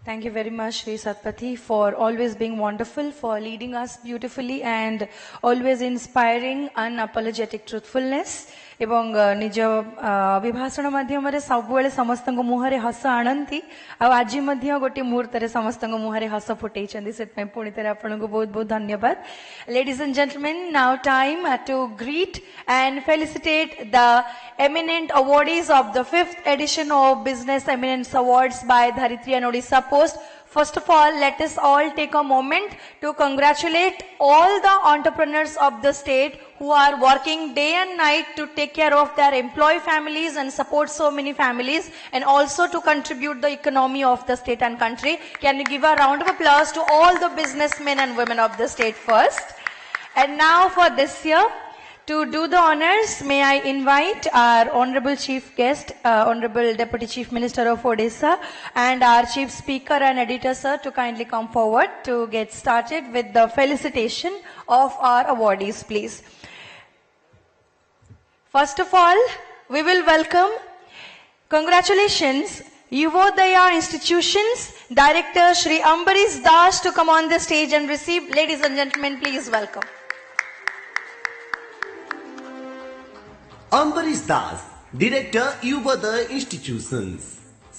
Thank you very much, Shri Satpathy, for always being wonderful, for leading us beautifully and always inspiring unapologetic truthfulness. एवं निज अभिभाषण माध्यम सबुले समस्त मुहरे हस आणती आज गोटे मुहूर्त समस्त मुहरे हस फुटे पुणी थे आपको बहुत बहुत धन्यवाद. Ladies and gentleman, now time to greet and felicitate the eminent awardees of the 5th edition of Business Eminence Awards by Dharitri and Odisha Post. First of all, let us all take a moment to congratulate all the entrepreneurs of the state who are working day and night to take care of their employee families and support so many families, and also to contribute the economy of the state and country. Can you give a round of applause to all the businessmen and women of the state first? And now for this year, to do the honors, may I invite our Honorable Chief Guest, Honorable Deputy Chief Minister of Odisha, and our Chief Speaker and Editor, sir, to kindly come forward to get started with the felicitation of our awardees, please. First of all, we will welcome, congratulations, Yuvodaya Institutions Director Shri Ambarish Das to come on the stage and receive. Ladies and gentlemen, please welcome. Ambarish Das, director Yuvodaya institutions,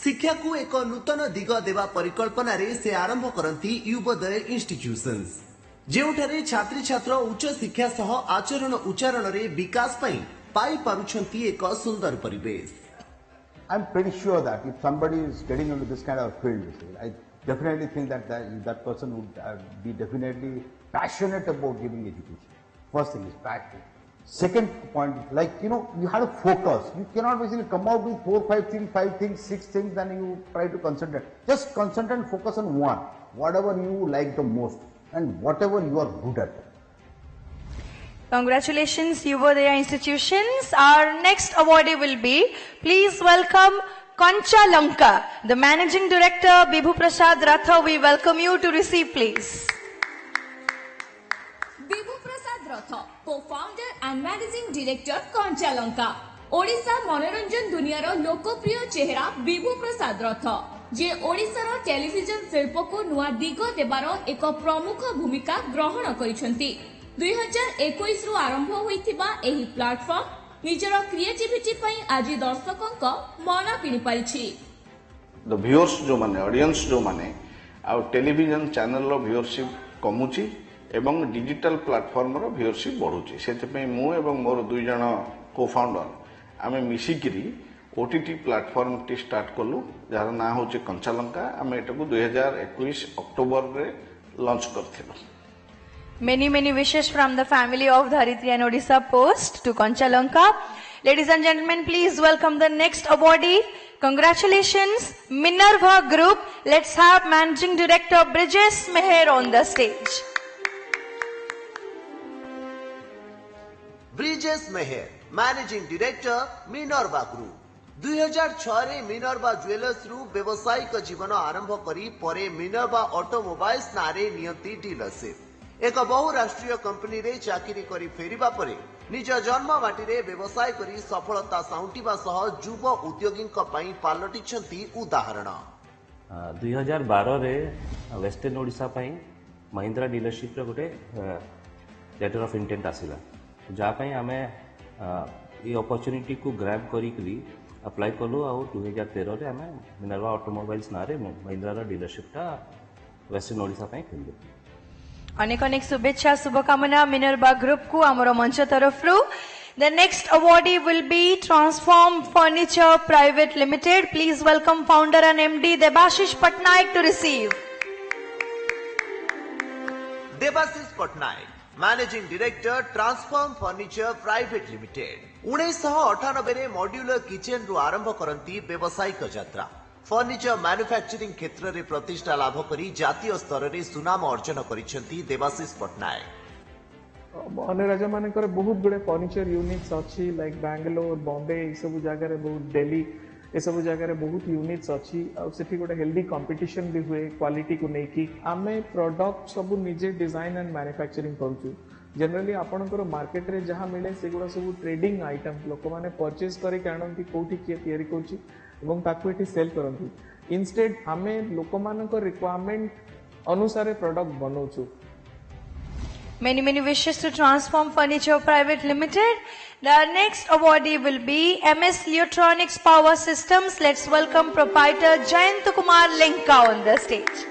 शिक्षा को एक नूतन दिग देवा परिकल्पना रे से आरंभ करती युवोदय इंस्टीट्यूशंस, जेउठारे छात्री छात्र उच्च शिक्षा सह आचरण उच्चारण रे विकास पाई पारुछंती एक सुंदर परिवेश. I'm pretty sure that if somebody is getting into this kind of field, I definitely think that person would be definitely passionate about giving education. First thing is passion. Second point, like, you have to focus. You cannot basically come out with 4, 5 things, 5 things, 6 things, then you try to concentrate. Just concentrate and focus on one, whatever you like the most and whatever you are good at. Congratulations, Yuvodaya Institutions. Our next awardee will be, please welcome Kancha Lanka, the Managing Director, Bibhu Prasad Ratha. We welcome you to receive, please. Bibhu Prasad Ratha, Co-founder and Managing Director, Kancha Lanka. Odisha मनोरंजन दुनियार लोकप्रिय चेहरा बिभु प्रसाद रथ, जे ओडिशार television शिल्प को नुआ दिग देबार एक प्रमुख भूमिका ग्रहण करिसेंती. 2021 रु आरंभ होइथिबा एही प्लेटफॉर्म निजर क्रिएटिविटी पई आज दर्शकक मन किनि पारिछि. द व्यूअर्स जो माने ऑडियंस जो माने आ टेलीविजन चैनल रो व्यूअरशिप कमुची एवं डिजिटल प्लेटफॉर्म रो व्यूअरशिप बढ़ुची. सेते मु एवं मोर दुई जण को-फाउंडर आमे मिसिकिरी ओटीटी प्लेटफॉर्म टी स्टार्ट कलु, जार ना होचे कंचा लंका. आमे एटाकू 2021 अक्टोबर रे launch करथिलु. Many wishes from the family of Dharitri and Odisha Post to Kancha Lanka. Ladies and gentlemen, please welcome the next awardee. Congratulations, Minerva Group. Let's have Managing Director Bridges Meher on the stage. Brijesh Meher, managing director, Minerva group. 2006 रे Minerva jewellers रु व्यवसायिक जीवन आरंभ करी परे Minerva automobiles नारे नियंती dealership. एक बहुराष्ट्रीय कंपनी रे चाकरी करी फेरिबा परे निज जन्म माटी रे व्यवसाय करी सफलता साउंटिबा सह युव उद्योगीक पई पालटिछंती उदाहरण. 2012 रे वेस्टर्न ओडिशा पई महिंद्रा डीलरशिप रे गोटे लेटर ऑफ इंटेंट आसिला, जहाँ आमे ये अपॉर्चुनिटी को ग्रैब करी अप्लाई कलु. आ 2013 रे आमे मिनर्वा ऑटोमोबाइल्स नारे महिंद्रा डीलरशिप वेस्टर्न ओडिशा पई खोलु. अनेक शुभेच्छा शुभकामना मिनर्वा ग्रुप को आमर मंच तरफ. The next awardee will be Transform Furniture Private Limited. Please welcome founder and MD Debashish Patnaik to receive. Debashish Patnaik, managing director, transform furniture private limited. 1998 रे मॉड्यूलर किचन रु आरंभ करंती व्यावसायिक यात्रा. फर्निचर मैन्युफैक्चरिंग क्षेत्र रे प्रतिष्ठा लाभ करी जातीय स्तर रे सुनाम अर्जन करिसेंती देवाशीष पटनायक. अन्य राज्य मानकर बहुत गुड़े फर्निचर यूनिट्स अच्छी, लाइक बैंगलोर, बॉम्बे, ये सब जगह रे बहुत, दिल्ली, ये सब जगह रे बहुत यूनिट्स अच्छी. आ सेठी गोटे हेल्दी कंपटीशन भी हुए क्वालिटी को लेकी. आमे प्रोडक्ट सब निजे डिजाइन एंड मैन्युफैक्चरिंग करूछु. जनरली आपनकर मार्केट रे जहां मिले सेगुड़ा सब ट्रेडिंग आइटम लोक माने परचेज करे कारणंती कोठी किए तयारी करछि एवं ताकू एठी सेल करंती. इंस्टेड हमें लोक मानकर रिक्वायरमेंट अनुसार product बनौछु. Many wishes to Transform Furniture Private Limited. The next awardee will be MS Electronics Power Systems. Let's welcome proprietor Jayant Kumar Lenka on the stage.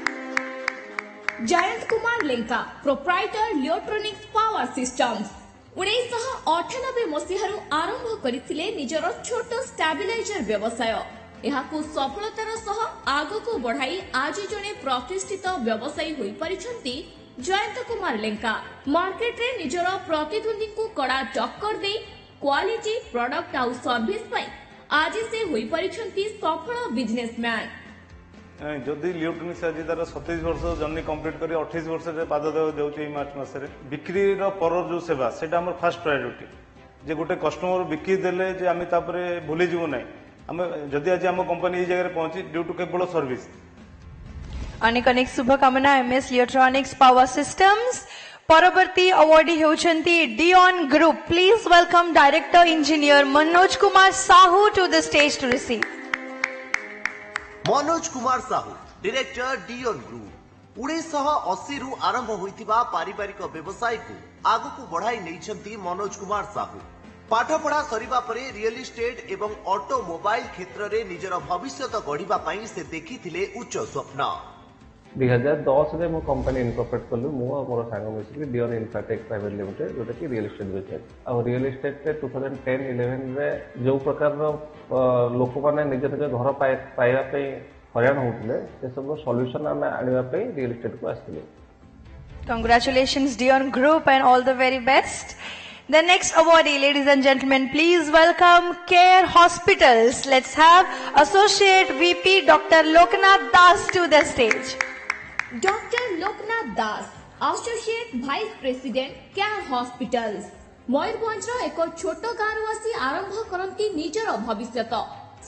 Jayant Kumar Lenka, proprietor Electronics Power Systems. 1998 मसीहारू आरंभ करथिले निजर छोट stabiliser व्यवसाय एहाकू सफलतार सह आगको बढ़ाई आज जने प्रतिष्ठित व्यवसायी होई परिछंती जयंत कुमार लेंका। मार्केट रे निजर प्रतिद्वंदी को कड़ा टक्कर दे क्वालिटी प्रोडक्ट आउ सर्विस पई आज से होई परिछंती सफल बिजनेसमैन। जदि इलेक्ट्रोनिक्स आज तार 27 वर्ष जर्नी कंप्लीट करी 28 वर्ष पद देउची मार्च मासरे बिक्री पर जो सेवा सेटा हमर फर्स्ट प्रायोरिटी जे गोटे कस्टमर बिक्री देले जे आमी तापरे भूली जीवो नै हम जदि आज हम कंपनी ई जगह पहुंची ड्यू टू केवल सर्विस। अनेक अनेक शुभकामना एमएस इलेक्ट्रॉनिक्स पावर सिस्टम्स। परवर्ती अवार्डी होउछंती डियन group. Please welcome director engineer Manoj Kumar Sahu to the stage to receive. Manoj Kumar Sahu director डियन ग्रुप 1980 रु आरंभ होइतिबा पारिवारिक व्यवसाय को आगु बढ़ाई नैछंती मनोज कुमार साहू। पाठपढ़ा सरिबा परे रियल एस्टेट एवं ऑटोमोबाइल क्षेत्र रे निजर भविष्यत गढ़िबा पई से देखिथिले उच्च स्वप्न। 2010 रे मो कंपनी इनकॉर्पोरेट कलु मो और मोर सांग मिसिक डियन इन्फ्राटेक प्राइवेट लिमिटेड जोटा कि रियल एस्टेट बिजनेस और रियल एस्टेट रे 2010-11 रे जो प्रकार लोक माने निज निज घर पाइबा पे हरान होउतले से सब सॉल्यूशन आमे आनिबा पे रियल एस्टेट को आस्थिले। Congratulations Dion Group and all the very best. The next awardee, ladies and gentlemen, please welcome Care Hospitals. Let's have Associate VP Dr. Loknath Das to the stage. Dr. Loknath Das, Associate Vice President, Care Hospitals. मयूरभंजर एक छोट गाँव आसी आरंभ करती निजर भविष्यत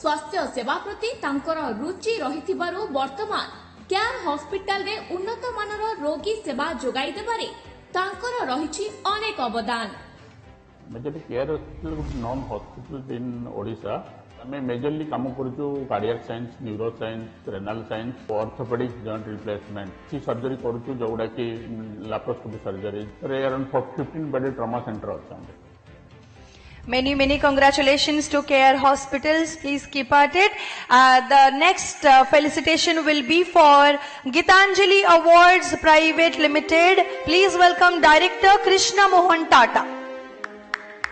स्वास्थ्य सेवा प्रति तांकर रुचि रहिथिबारु वर्तमान केयर हॉस्पिटल रे उन्नत मानर रोगी सेवा जोगाई देबारे तांकर रहिछि अनेक अवदान। Majorly care hospital good non hospital in Odisha आमे मेजरली काम करछु cardiac science neuro science renal science orthopaedic joint replacement की सर्जरी करछु जोडा कि लैप्रोस्कोपी सर्जरी रे अराउंड 15 बेड ट्रॉमा सेंटर अछि। Many congratulations to Care Hospitals. Please keep at it. The next felicitation will be for Gitanjali Awards Private Limited. Please welcome Director Krishna Mohan Tata.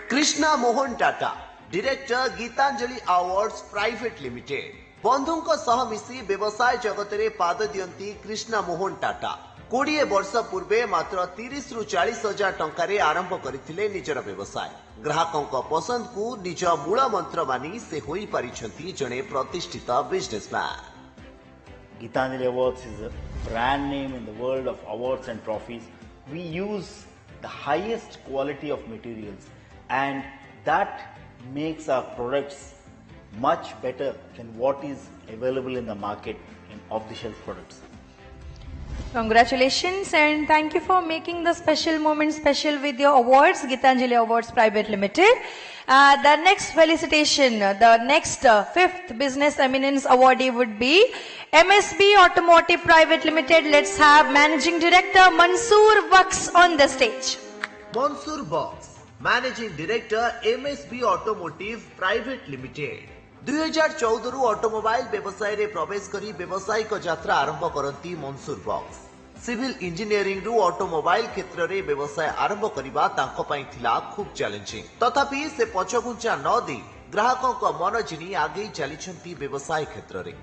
Krishna Mohan Tata, Director Gitanjali Awards Private Limited. बंधुଙ୍କ सह मिसी व्यवसाय जगत रे पाद दियंती कृष्णा मोहन टाटा 20 वर्ष पूर्वे मात्र 30 रु 40 हजार टंकारे आरंभ करथिले निजर व्यवसाय। ग्राहकଙ୍କ पसंद को निज मूल मंत्र मानी से होई परिछंती जने प्रतिष्ठित businessman. Gitanjali Awards is a brand name in the world of awards and trophies. We use the highest quality of materials and that makes our products much better than what is available in the market in off-the-shelf products. Congratulations and thank you for making the special moment special with your awards, Gitanjali Awards Private Limited. The next felicitation, the next fifth Business Eminence awardee would be MSB Automotive Private Limited. Let's have Managing Director Mansoor Bucks on the stage. Mansoor Bucks, Managing Director MSB Automotive Private Limited. 2014 रु automobile व्यवसाय रे प्रवेश करी व्यावसायिक यात्रा आरंभ करती Mansoor box. Civil engineering रु ऑटोमोबाइल क्षेत्र रे व्यवसाय आरंभ करिबा तांको पई थिला खूब चैलेंजिंग। तथापि से पछगुंचा न दे ग्राहकक मन जिनी आगे चलीछंती व्यवसाय क्षेत्र रे।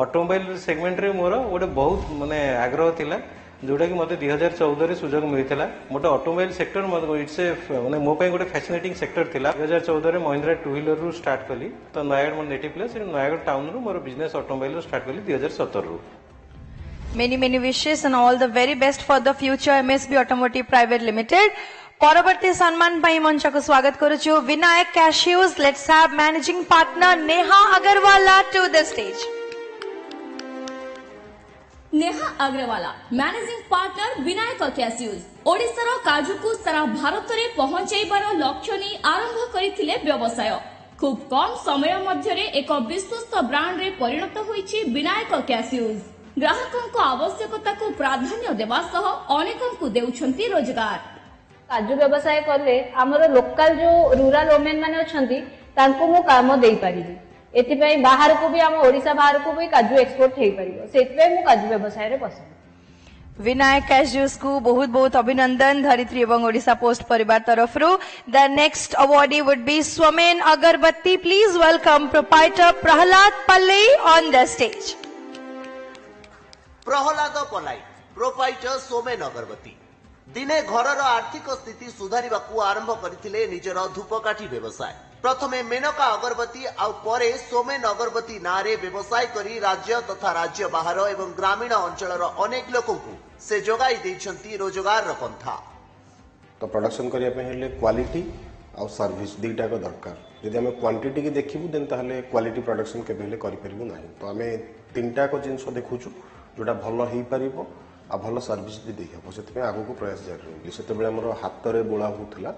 ऑटोमोबाइल सेगमेंट रे मोर ओडे बहुत माने आग्रह थिला जोटा कि मते 2014 रे सुजोग मिलिथिला। मोटे ऑटोमोबाइल सेक्टर मते इट्स ए माने मो पई गोटे फैसिनेटिंग सेक्टर थिला। 2014 रे महिंद्रा टू व्हीलर रु स्टार्ट कली तो नयागढ़ मोर नेटिव प्लेस नयागढ़ टाउन रु मोर बिजनेस ऑटोमोबाइल रु स्टार्ट कली 2017 रु। Many wishes and all the very best for the future MSB Automotive Private Limited. परवर्ती सम्मान पई मंच को स्वागत करूछु Vinayak cashews. Let's have managing partner Neha Agarwala to the stage. Neha Agarwala, managing partner Vinayak cashews. ओडिशार काजू को सारा भारत रे पहुंचाइबार लक्ष्य नै आरंभ करिथिले व्यवसाय। खूब कम समय मध्य रे एक विश्वस्त ब्रांड रे परिणत होईछि विनायक कैशियोज। ग्राहकक आवश्यकता को प्राधान्य देवा सह अनेकक देउछंती रोजगार। काजू व्यवसाय कले आमर लोकल जो रूरल वोमेन माने अछंती तांको मु काम देई परिबी एतिपई बाहर को भी आम ओडिसा बाहर को भी काजू एक्सपोर्ट हेई परिबो सेतिपई मु काजू व्यवसाय रे पसंद विनायक कैजुस को बहुत बहुत अभिनंदन धरित्री एवं ओडिशा पोस्ट परिवार तरफ रु the next awardee would be Swamen Agarbatti please welcome proprietor Prahlad Palle on the stage Prahlad Pallai proprietor Swamen Agarbatti दिने घरर आर्थिक स्थिति सुधारिबाकू आरंभ करथिले निजर धूपकाठी व्यवसाय प्रथमे मेनका अगरबत्ती आउ परे सोमेन अगरबत्ती नारे व्यवसाय करी राज्य तथा राज्य बाहर एवं ग्रामीण अंचलर अनेक लोकंकू से जोगाई दैछंती रोजगार पंथा तो प्रोडक्शन करिया पे हेले क्वालिटी आउ सर्विस दुईटा को दरकार यदि आम क्वांटिटी की देखिबू देन ताहले क्वालिटी प्रोडक्शन केबे हेले करि परिबू नाही तो आमे तीनटा को जिंस देखुछु जोटा भलो हेई परिबो आ भलो सर्विस भी दे हबो सेते आगो को प्रयास जारी रहली सेते बेले हमर हाथ रे बोला होतला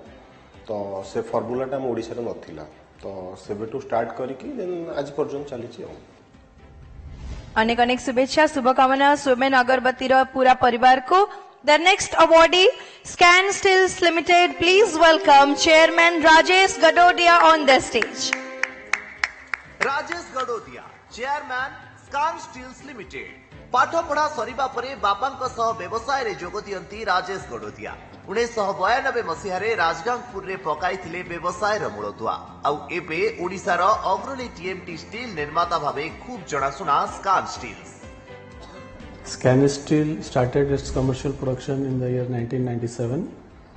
तो से फॉर्मूलाटा हम ओडिसा रे नथिला तो सेबेटू स्टार्ट करिकि देन आज पर्यंत चलीछि अनेक अनेक शुभेच्छा शुभकामना स्वमेन अगरबत्ती रो पूरा परिवार को the next awardee Scan Steels limited please welcome chairman Rajesh Gadodia on the stage Rajesh Gadodia chairman Scan Steels limited पाठ पढ़ा सरिबा परे बापांक सह व्यवसाय रे जोग दियंती राजेश गडोदिया 1992 मसीहारे राजगांगपुर रे पकाइथिले व्यवसाय र मूलदुआ आउ एबे ओडिसा र अग्रणी टीएमटी स्टील निर्माता भाबे खूब जणाशुना Scan Steels Scan Steel started its commercial production in the year 1997.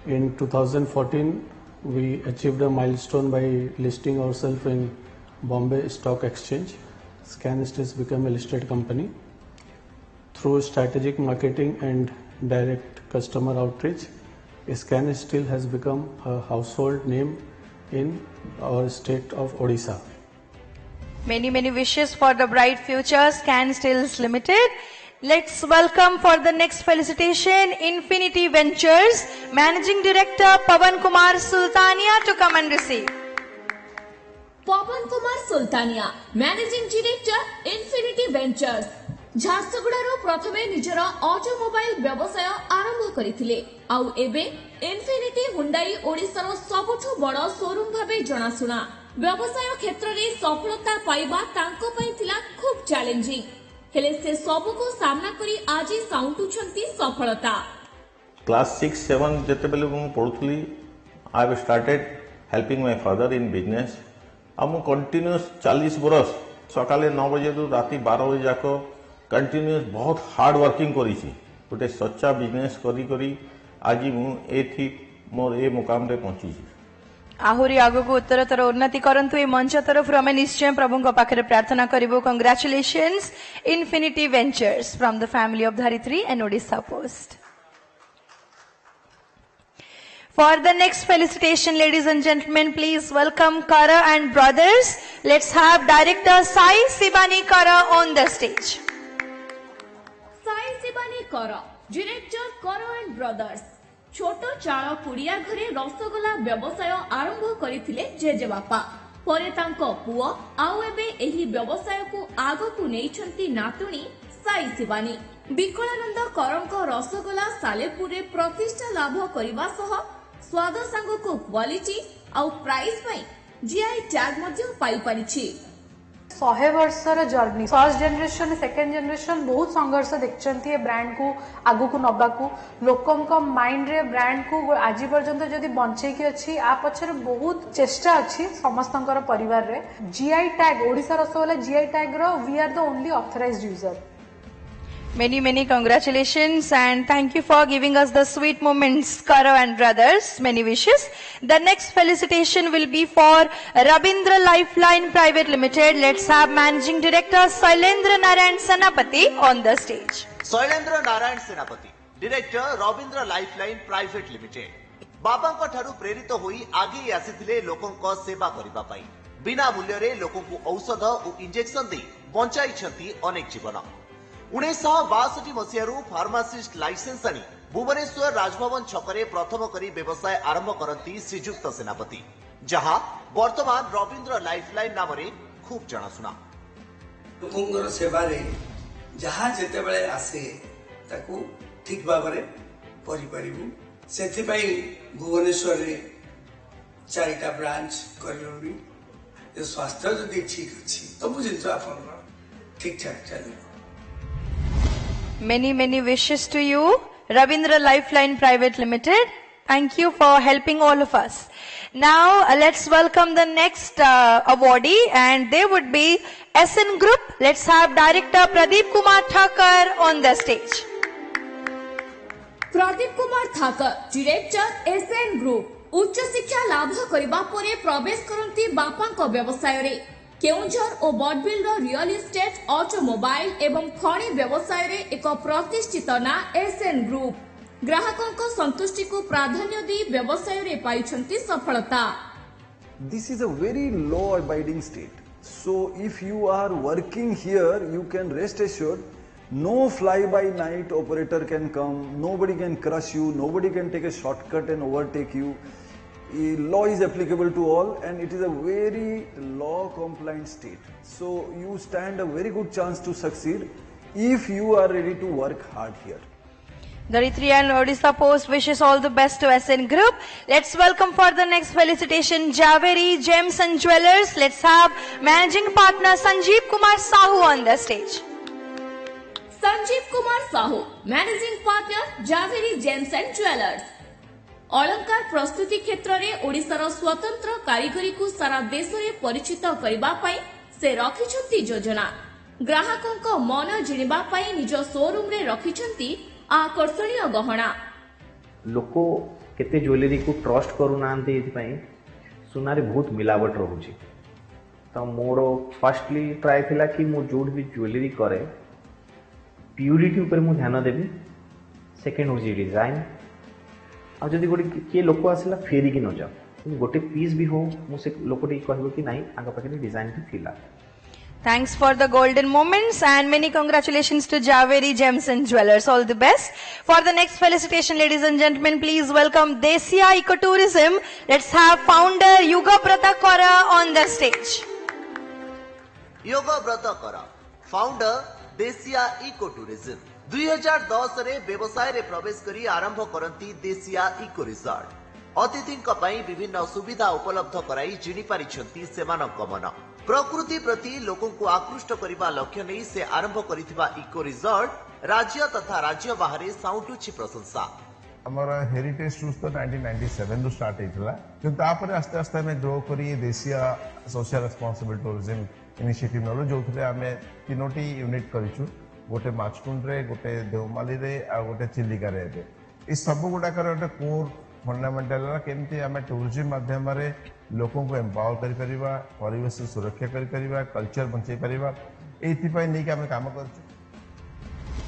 In 2014 we achieved a milestone by listing ourselves in Bombay Stock Exchange. Scan Steel became a listed company. Through strategic marketing and direct customer outreach, Scan Steel has become a household name in our state of Odisha. Many wishes for the bright future, Scan Steels Limited. Let's welcome for the next felicitation Infinity Ventures Managing Director Pawan Kumar Sultania to come and receive. Pawan Kumar Sultania, Managing Director Infinity Ventures. झारसुगुड़ार प्रथमे निजर automobile व्यवसाय आरंभ करथिले आउ एबे infinity Hyundai ओडिसार सबुठु बड़ showroom भाबे जणासुना व्यवसाय क्षेत्र रे सफलता पाइबा तांको पई थिला खूब चैलेंजिंग हेले से सब को सामना करी आज साउंटुछंती सफलता क्लास 6 7 जते बेले मु पढुथली I have started helping my father in business हम कंटीन्यूअस 40 बरस सकाले 9 बजे तो राती 12 बजे जाको कंटिन्यूअस बहुत हार्ड वर्किंग करी गोटे सच्चा बिजनेस करी आज मुझे मोर ए मुकाम रे पहुंची आहुरी आगो को उत्तरतर उन्नति करंतु ए मंच तरफ आम निश्चय प्रभु पाखे प्रार्थना करूँ congratulations infinity ventures from the family of Dharitri and Odisha post For the next felicitation, ladies and gentlemen, please welcome Kara and brothers. Let's have Director Sai Sibani Kara on the stage. Sai Sibani Kara, Director Kara and brothers. छोटो चाळ कुड़िया घरे रसगोला व्यवसाय आरंभ करथिले JJ बापा परे तांको पुओ आउ एबे एही व्यवसाय को आगो को नेइछंती नातुणी साई शिवानी विकलानंद करंको रसगोला सालेपुरे प्रतिष्ठा लाभ करबा सह स्वाद सांग को क्वालिटी आउ प्राइस पई जीआई टैग मध्ये पाई परिछि 100 वर्षर journey first generation second generation बहुत संघर्ष देखते ये ब्रांड को आगु को नबाकू लोकों माइंड रे ब्रांड को आज पर्यंत जदि बंचेकी अच्छी आ पछरे बहुत चेष्टा अच्छी समस्त परिवार रे GI tag Odisha rasagola GI tag रो we are the only authorized user Many congratulations and thank you for giving us the sweet moments, Kara and brothers. Many wishes. The next felicitation will be for Rabindra Lifeline Private Limited. Let's have Managing Director Sailendra Narayan Senapati on the stage. Sailendra Narayan Senapati, Director Rabindra Lifeline Private Limited. बाबांको ठारू प्रेरित होई आगे आसीथिले लोकंको सेवा करिबा पई बिना मूल्य रे लोकंको औषध और इंजेक्शन दे बंचाइछंती अनेक जीवन 1962 मसीहारू फार्मासिस्ट लाइसेंस आनी भुवनेश्वर राजभवन छकरे प्रथम करी व्यवसाय आरंभ करती श्रीजुक्त सेनापति जहां वर्तमान रविंद्र लाइफलाइन नाम रे खूब जनाशुना लोकंगर सेवा रे जहां जेते बेले आसे ताकू ठीक भाबरे करि परिबु ସେଥିପାଇଁ ଭୁବନେଶ୍ୱରରେ 4ଟା ବ୍ରାଞ୍ଚ କରିଲୁଣି। स्वास्थ्य जदि ठीक अच्छी सब जिन आप ठीक ठाक चलो। Many wishes to you, Ravindra Lifeline Private Limited. Thank you for helping all of us. Now let's welcome the next awardee, and they would be SN Group. Let's have Director Pradeep Kumar Thakur on the stage. Pradeep Kumar Thakur, Director SN Group. उच्च शिक्षा लाभ करिबा परे प्रवेश करंती बापांको व्यवसाय रे केउंझर और Barbil real estate automobile एवं खणी व्यवसाय रे एक प्रतिष्ठित ना एसएन ग्रुप ग्राहकों संतुष्टि को प्राधान्य दी व्यवसाय रे पाइछंती सफलता। This is a very law abiding state, so if you are working here you can rest assured no fly by night operator can come, nobody can crush you, nobody can take a shortcut and overtake you. Law is applicable to all and it is a very law compliant state, so you stand a very good chance to succeed if you are ready to work hard here. Dharitri and Odisha Post wishes all the best to SN Group. Let's welcome for the next felicitation Javeri Gems and Jewelers. Let's have Managing Partner Sanjeev Kumar Sahu on the stage. Sanjeev Kumar Sahu, Managing Partner Javeri Gems and Jewelers. अलंकार प्रस्तुति क्षेत्र में ओडिशार स्वतंत्र कारीगरी को सारा देश में परिचित करबा पई से रखिछंती योजना। ग्राहकों को मन जिणबा पई निज शोरूम रे रखिछंती आकर्षणीय गहना। लोको केते ज्वेलरी को ट्रस्ट करू नांती एथि पई सुनारे बहुत मिलावट रहउची। तो मोरो फर्स्टली ट्राई थिला कि मो जोड भी ज्वेलरी करे प्यूरिटी ऊपर मु ध्यान देबी। सेकंड होजी डिजाइन आ जदि गोटे किए लोक आसला फेरिकी न जाओ गोटे पीस भी हो मुझे लोकटी कहबो कि नहीं आगे पाखे डिजाइन भी थिला। Thanks for the golden moments and many congratulations to Javeri Gems and Jewelers. All the best. For the next felicitation, ladies and gentlemen, please welcome Desia Ecotourism. Let's have founder Yuga Pratakara on the stage. Yuga Pratakara, founder Desia Ecotourism. 2010 रे व्यवसाय रे प्रवेश करी आरंभ करंती देसिया eco resort अतिथि विभिन्न सुविधा उपलब्ध कराई जिणी पारिछंती सेमानक मन प्रकृति प्रति लोकों को आकृष्ट करने लक्ष्य नहीं से आरंभ करिथिबा इको रिसॉर्ट राज्य तथा राज्य बाहर साउंटुछि प्रशंसा। हमारा हेरिटेज टूर्स तो 1997 रू स्टार्ट हेतला किंतु तापर आस्ते आस्ते हमें ग्रो करी देसिया सोशल रेस्पोंसिबल टूरिज्म इनिशिएटिव नलो जोथले हमें तीनोटी यूनिट करिछु गोटे माचकुंड रे गोटे देवमाली रे आ गोटे चिलिका रे ए सब गुडा कर गोटे कोर फंडामेंटल केमती हमें टूरिज्म माध्यम रे लोकों को एम्पावर करि परिबा परिवेश सुरक्षा करि परिबा कल्चर बंचै परिबा एथि पय नै कि हमें काम करछु।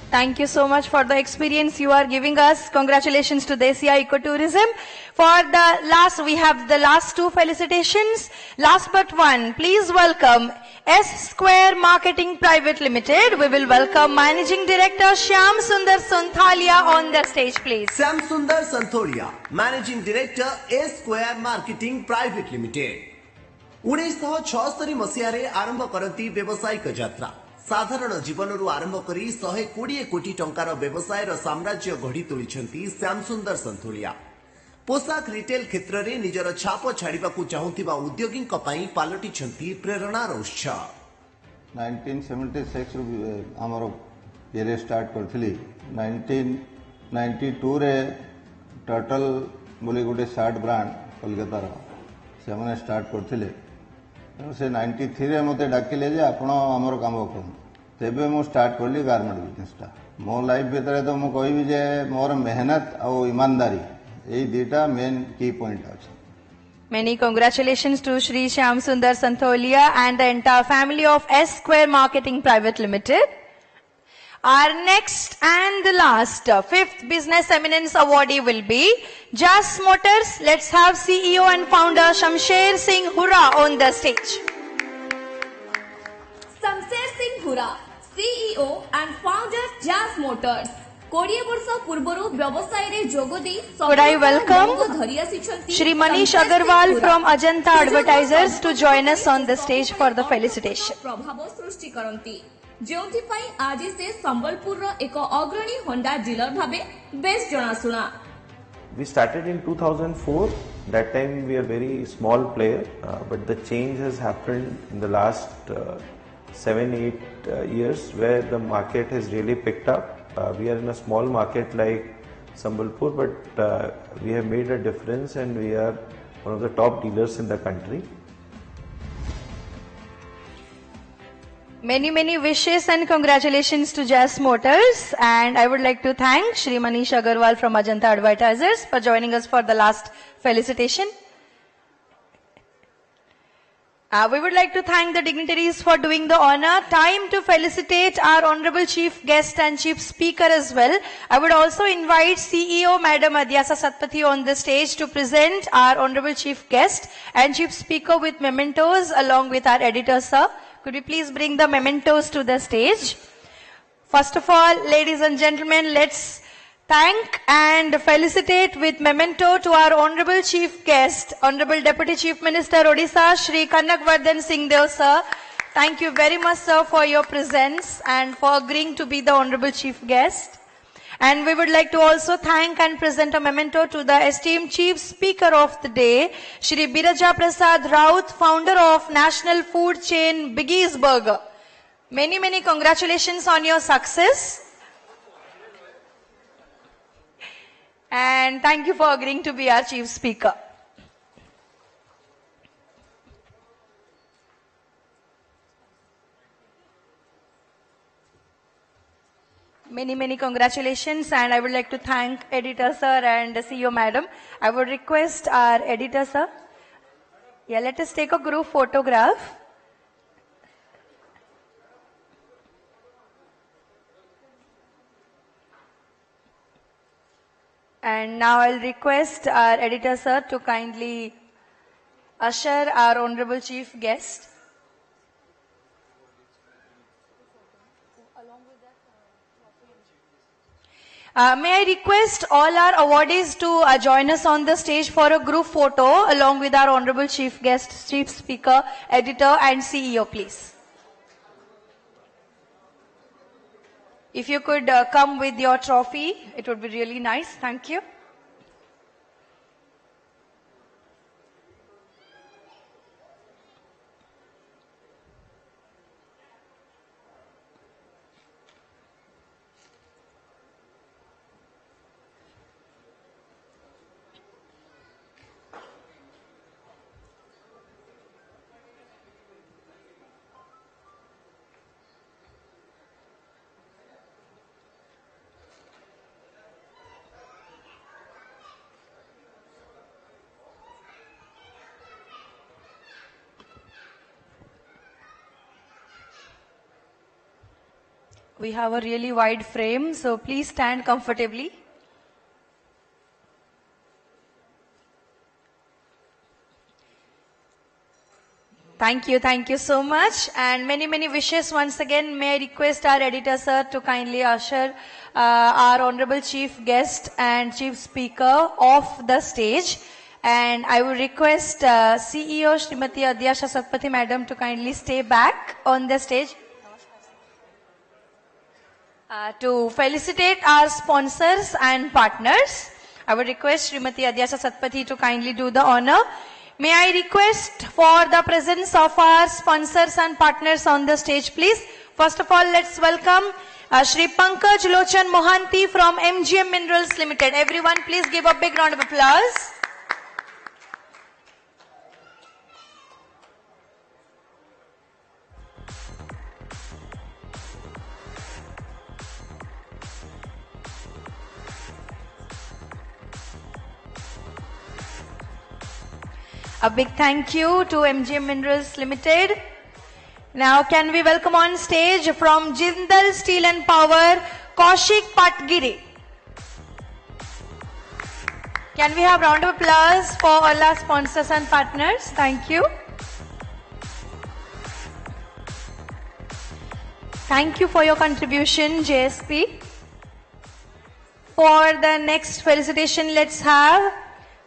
Thank you so much for the experience you are giving us. Congratulations to Desia Ecotourism. For the last, we have the last two felicitations. Last but one, please welcome S Square Marketing Private Limited. We will welcome Managing Director Shyam Sundar Sonthalia on the stage, please. Shyam Sundar Sonthalia, Managing Director S Square Marketing Private Limited. 1976 मसीह आरंभ करती व्यावसायिक यात्रा साधारण जीवन आरंभ करी 120 कोटी टंकार व्यवसाय साम्राज्य गढ़ी तोलिछंती श्याम सुंदर संथोलिया। पोशाक रिटेल क्षेत्र में निजर छाप छाड़िबा को चाहुथिबा उद्योगी पालटिछंती प्रेरणार उत्स। 1976 हमर ये स्टार्ट करथिली 1992 रे टर्टल बोली गोटे शर्ट ब्रांड कोलकाता से मैंने स्टार्ट करथिले से 93 रे मते डाकिले जे आपण हमर काम करू तेबे मु स्टार्ट करली गारमेंट बिजनेसटा। मो लाइफ भितर तो मु कहबी जे मोर मेहनत और ईमानदारी ए दुटा मेन की पॉइंट अछि। Many congratulations to Shri Shyam Sundar Sonthalia and the entire family of S Square Marketing Private Limited. Our next and the last fifth Business Eminence awardee will be Jas Motors. Let's have CEO and founder Shamsher Singh Hura on the stage. Shamsher Singh Hura, CEO and founder Jas Motors. 20 वर्ष पूर्वरु व्यवसाय रे जोगदी Could I welcome Shri Manish Agarwal from Ajanta Advertisers to join us on the stage for the felicitation. प्रभाव सृष्टि करंती जोंथि पई आज से संबलपुर रो एक अग्रणी होंडा डीलर भाबे बेस जणासुना। We started in 2004. That time we are very small player, but the change has happened in the last 7-8 years where the market has really picked up. We are in a small market like Sambalpur, but we have made a difference and we are one of the top dealers in the country. Many wishes and congratulations to Jazz Motors, and I would like to thank Shri Manish Agarwal from Ajanta Advertisers for joining us for the last felicitation. We would like to thank the dignitaries for doing the honor. Time to felicitate our Honorable Chief Guest and Chief Speaker as well. I would also invite CEO Madam Adyasa Satpathy on the stage to present our Honorable Chief Guest and Chief Speaker with mementos along with our editor, sir. Could we please bring the mementos to the stage? First of all, ladies and gentlemen, let's thank and felicitate with memento to our Honorable Chief Guest, Honorable Deputy Chief Minister Odisha, Shri Kanakvardhan Singh Dev, sir. Thank you very much, sir, for your presence and for agreeing to be the Honorable Chief Guest. And we would like to also thank and present a memento to the esteemed Chief Speaker of the day, Shri Biraja Prasad Raut, founder of National Food Chain Biggie's Burger. Many congratulations on your success. And thank you for agreeing to be our Chief Speaker. Many congratulations, and I would like to thank editor sir and CEO madam. I would request our editor sir. Yeah, let us take a group photograph. And now I'll request our editor sir to kindly usher our honorable chief guest. May I request all our awardees to join us on the stage for a group photo along with our honorable chief guest, chief speaker, editor and CEO, please. If you could come with your trophy, it would be really nice. Thank you. We have a really wide frame, so please stand comfortably. Thank you so much, and many wishes once again. May I request our editor sir to kindly usher our honorable chief guest and chief speaker off the stage, and I would request CEO Srimati Adyasa Satpathy madam to kindly stay back on the stage. To felicitate our sponsors and partners, I would request Srimati Adyasa Satpathy to kindly do the honor. May I request for the presence of our sponsors and partners on the stage, please. First of all, let's welcome Shri Pankaj Lochan Mohanty from MGM Minerals Limited. Everyone, please give a big round of applause. A big thank you to MGM Minerals Limited. Now can we welcome on stage from Jindal Steel and Power, Kaushik Patgiri. Can we have round of applause for all our sponsors and partners? Thank you. Thank you for your contribution, JSP. For the next felicitation, let's have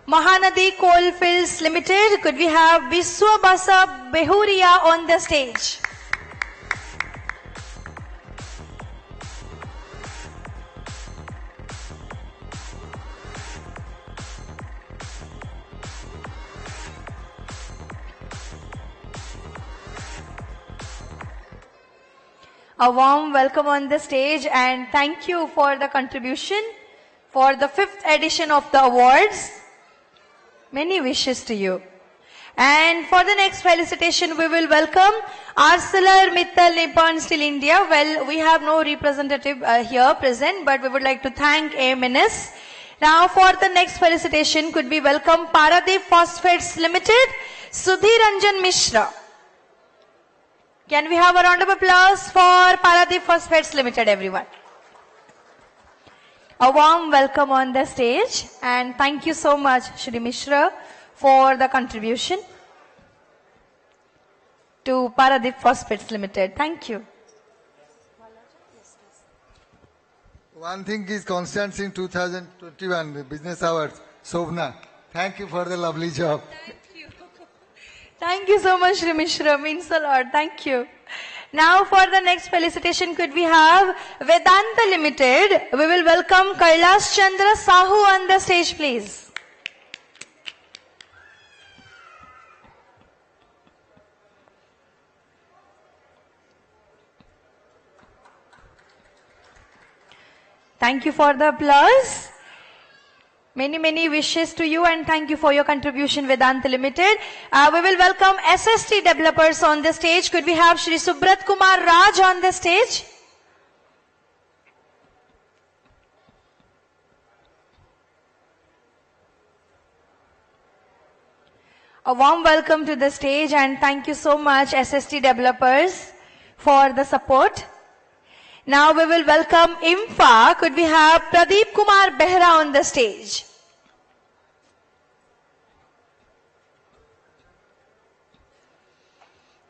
Mahanadi Coalfields Limited. Could we have Biswa Basa Behuria on the stage? A warm welcome on the stage and thank you for the contribution for the 5th edition of the awards. Many wishes to you. And for the next felicitation, we will welcome ArcelorMittal Nippon Steel India. Well, we have no representative here present, but we would like to thank Eminence. Now, for the next felicitation, could we welcome Paradeep Phosphates Limited, Sudhir Ranjan Mishra. Can we have a round of applause for Paradeep Phosphates Limited, everyone? A warm welcome on the stage and thank you so much, Shri Mishra, for the contribution to Paradeep Phosphates Limited. Thank you. One thing is constant in 2021, the Business Awards. Shobna, thank you for the lovely job. Thank you so much, Shri Mishra. Means a lot. Thank you. Now for the next felicitation, could we have Vedanta Limited? We will welcome Kailash Chandra Sahu on the stage, please. Thank you for the applause. Many wishes to you and thank you for your contribution, Vedanta Limited. We will welcome SST developers on the stage. Could we have Shri Subrat Kumar Raj on the stage? A warm welcome to the stage and thank you so much, SST developers, for the support. Now we will welcome IMFA. Could we have Pradeep Kumar Behra on the stage?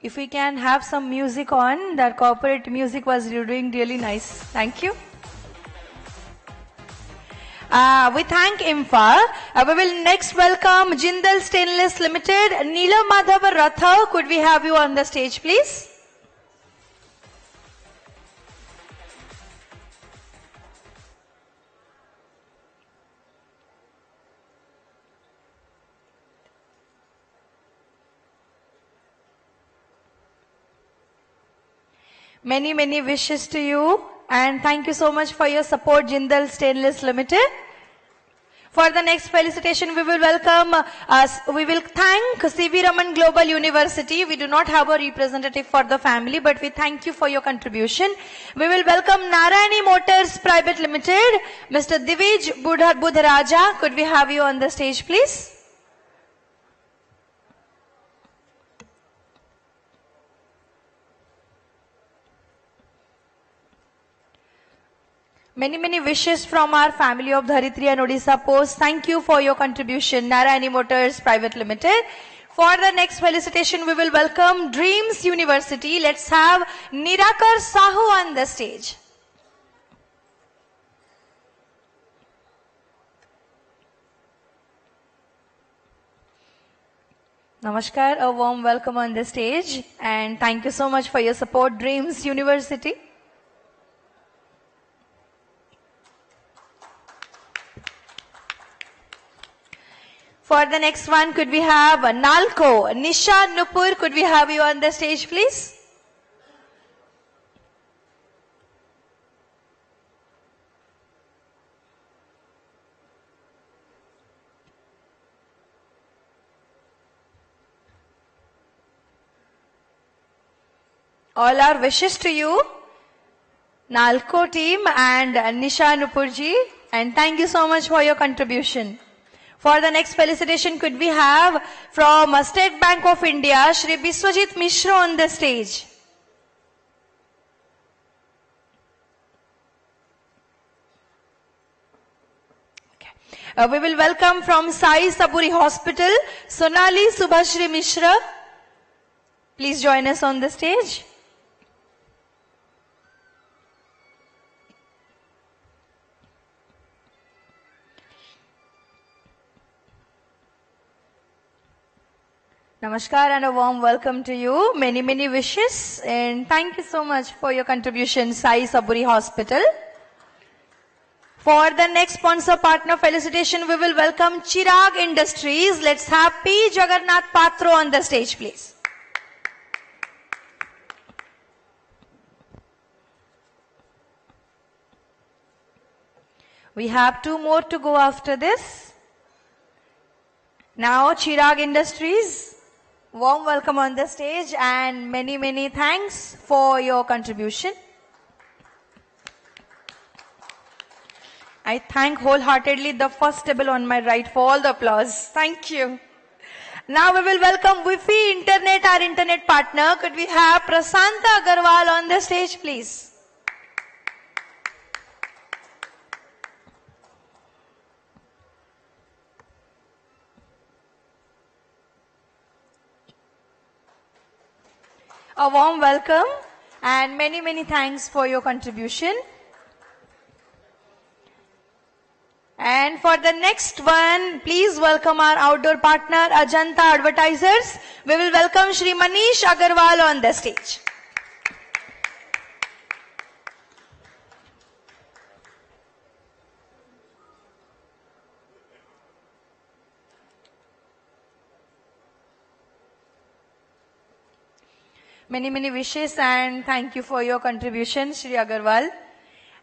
If we can have some music on, that corporate music was doing really nice. Thank you. We thank IMFA. We will next welcome Jindal Stainless Limited. Neelam Madhav Ratha, could we have you on the stage, please? Many wishes to you and thank you so much for your support, Jindal Stainless Limited. For the next felicitation, we will thank C.V. Raman Global University. We do not have a representative for the family, but we thank you for your contribution. We will welcome Narayani Motors Private Limited. Mr. Divij Budharaja, could we have you on the stage, please? Many wishes from our family of Dharitri and Odisha Post. Thank you for your contribution, Narayani Motors Private Limited. For the next felicitation, we will welcome Dreams University. Let's have Nirakar Sahu on the stage. Namaskar, a warm welcome on the stage and thank you so much for your support, Dreams University. For the next one, could we have Nalco, Nisha Nupur, could we have you on the stage, please? All our wishes to you, Nalco team and Nisha Nupurji, and thank you so much for your contribution. For the next felicitation, could we have from State Bank of India, Shri Biswajit Mishra on the stage. Okay. We will welcome from Sai Saburi Hospital, Sonali Subhashri Mishra. Please join us on the stage. Namaskar and a warm welcome to you. Many wishes and thank you so much for your contribution, Sai Saburi Hospital. For the next sponsor partner felicitation, we will welcome Chirag Industries. Let's have P. Jagannath Patro on the stage, please. We have 2 more to go after this. Now Chirag Industries, warm welcome on the stage and many thanks for your contribution. I thank wholeheartedly the first table on my right for all the applause. Thank you. Now we will welcome Wi-Fi Internet, our internet partner. Could we have Prasanta Agarwal on the stage, please? A warm welcome and many thanks for your contribution. And for the next one, please welcome our outdoor partner, Ajanta Advertisers. We will welcome Shri Manish Agarwal on the stage. Many wishes and thank you for your contribution, Shri Agarwal.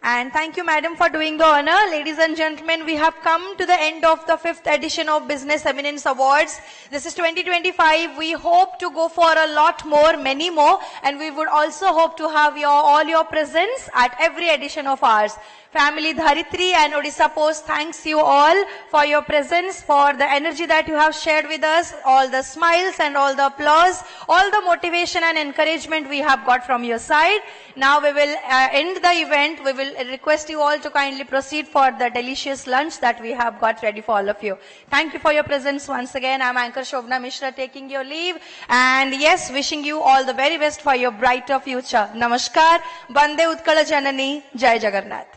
And thank you, madam, for doing the honor. Ladies and gentlemen, we have come to the end of the 5th edition of Business Eminence Awards. This is 2025. We hope to go for a lot more, many more. And we would also hope to have all your presence at every edition of ours. Family Dharitri and Odisha Post thanks you all for your presence, for the energy that you have shared with us, all the smiles and all the applause, all the motivation and encouragement we have got from your side. Now we will end the event. We will request you all to kindly proceed for the delicious lunch that we have got ready for all of you. Thank you for your presence once again. I'm Anchor Shobna Mishra taking your leave. And yes, wishing you all the very best for your brighter future. Namaskar. Vande Utkala Janani. Jai Jagannath.